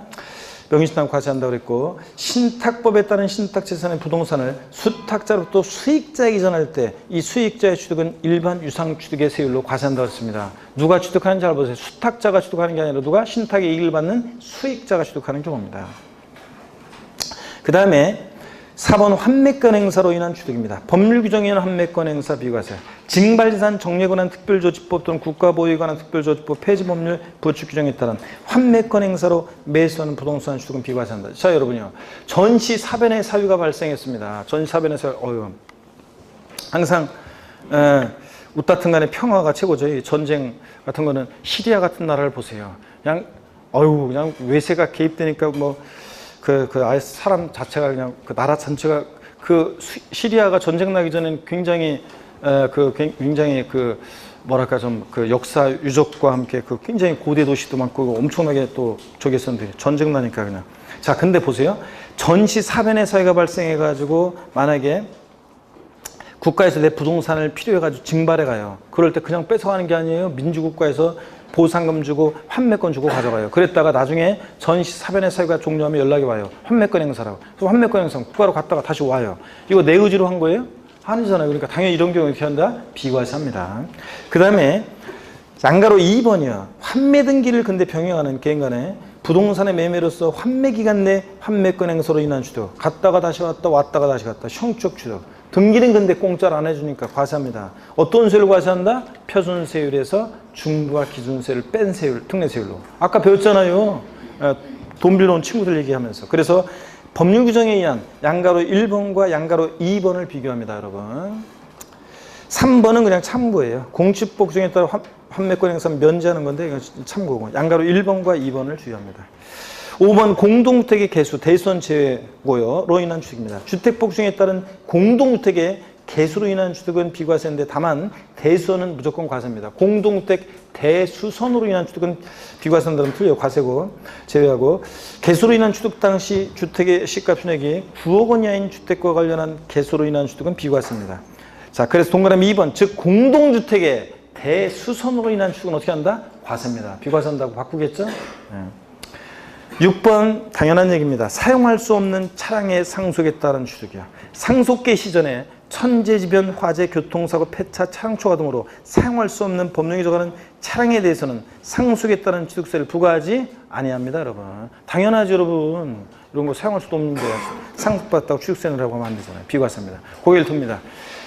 명의신탁 과세한다고 그랬고 신탁법에 따른 신탁재산의 부동산을 수탁자로부터 수익자에게 이전할 때 이 수익자의 취득은 일반 유상취득의 세율로 과세한다고 했습니다. 누가 취득하는지 잘 보세요. 수탁자가 취득하는 게 아니라 누가 신탁의 이익을 받는 수익자가 취득하는 경우입니다. 그 다음에 4번 환매권 행사로 인한 취득입니다. 법률 규정에 의한 환매권 행사 비과세. 징발재산 정리에 관한 특별조치법 또는 국가보유에 관한 특별조치법 폐지법률 부추 규정에 따른 환매권 행사로 매수하는 부동산 취득은 비과세한다. 자, 여러분요. 전시 사변의 사유가 발생했습니다. 전시 사변의 사유. 항상 웃다튼 간에 평화가 최고죠. 이 전쟁 같은 거는 시리아 같은 나라를 보세요. 그냥 외세가 개입되니까 아예 사람 자체가 그냥 그 나라 전체가 시리아가 전쟁 나기 전엔 굉장히 뭐랄까 좀 역사 유적과 함께 굉장히 고대 도시도 많고 엄청나게 또 저기 있었는데 전쟁 나니까 그냥. 자, 근데 보세요. 전시 사변의 사회가 발생해가지고 만약에 국가에서 내 부동산을 필요해가지고 징발해 가요. 그럴 때 그냥 뺏어가는 게 아니에요. 민주국가에서 보상금 주고 환매권 주고 가져가요. 그랬다가 나중에 전시 사변의 사유가 종료하면 연락이 와요. 환매권 행사라고. 그래서 환매권 행사 국가로 갔다가 다시 와요. 이거 내 의지로 한 거예요? 아니잖아요. 그러니까 당연히 이런 경우에 어떻게 한다? 비과세합니다. 그 다음에 양가로 2번이요. 환매 등기를 근데 병행하는 개인 간에 부동산의 매매로서 환매 기간 내 환매권 행사로 인한 취득. 갔다가 다시 왔다 왔다가 다시 갔다. 형적 취득. 등기는 근데 공짜로 안 해주니까 과세합니다. 어떤 세율을 과세한다? 표준세율에서 중부와 기준세율을 뺀 세율, 특례세율로. 아까 배웠잖아요. 돈 빌려온 친구들 얘기하면서. 그래서 법률 규정에 의한 양가로 1번과 양가로 2번을 비교합니다, 여러분. 3번은 그냥 참고예요. 공시법중에 따라 환매권 행사는 면제하는 건데 이건 참고고. 양가로 1번과 2번을 주의합니다. 5번 공동주택의 개수, 대수원 제외고요.로 인한 취득입니다. 주택복중에 따른 공동주택의 개수로 인한 취득은 비과세인데 다만 대수원은 무조건 과세입니다. 공동주택 대수선으로 인한 취득은 비과세한다면 틀려요. 과세고 제외하고 개수로 인한 취득 당시 주택의 시가 순액이 9억 원 이하인 주택과 관련한 개수로 인한 취득은 비과세입니다. 자, 그래서 동그라미 2번, 즉 공동주택의 대수선으로 인한 취득은 어떻게 한다? 과세입니다. 비과세한다고 바꾸겠죠? 네. 6번 당연한 얘기입니다. 사용할 수 없는 차량의 상속에 따른 취득이야. 상속계 시전에 천재지변, 화재, 교통사고, 폐차, 차량 초과 등으로 사용할 수 없는 법령이 정하는 차량에 대해서는 상속에 따른 취득세를 부과하지 아니합니다, 여러분. 당연하죠, 여러분. 이런 거 사용할 수도 없는데 상속받았다고 취득세를 하고 하면 안 되잖아요. 비과세입니다. 고개를 듭니다.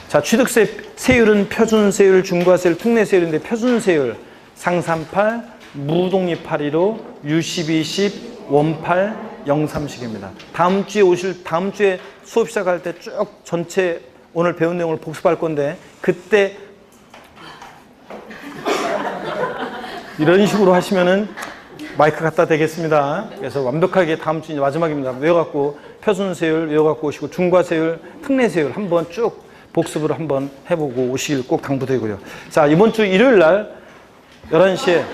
자, 취득세 세율은 표준세율, 중과세율, 특례세율인데 표준세율 상산팔, 무독립 815, U1210, 원팔, 03식입니다. 다음 주에 수업 시작할 때 쭉 전체 오늘 배운 내용을 복습할 건데 그때 이런 식으로 하시면은 마이크 갖다 대겠습니다. 그래서 완벽하게 다음 주 마지막입니다. 외워갖고 표준세율 외워갖고 오시고 중과세율, 특례세율 한번 쭉 복습을 한번 해보고 오시길 꼭 당부드리고요. 자, 이번 주 일요일 날 11시에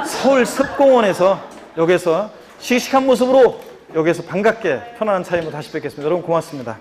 서울 습공원에서 여기서 씩씩한 모습으로 여기서 반갑게 편안한 차임으로 다시 뵙겠습니다. 여러분 고맙습니다.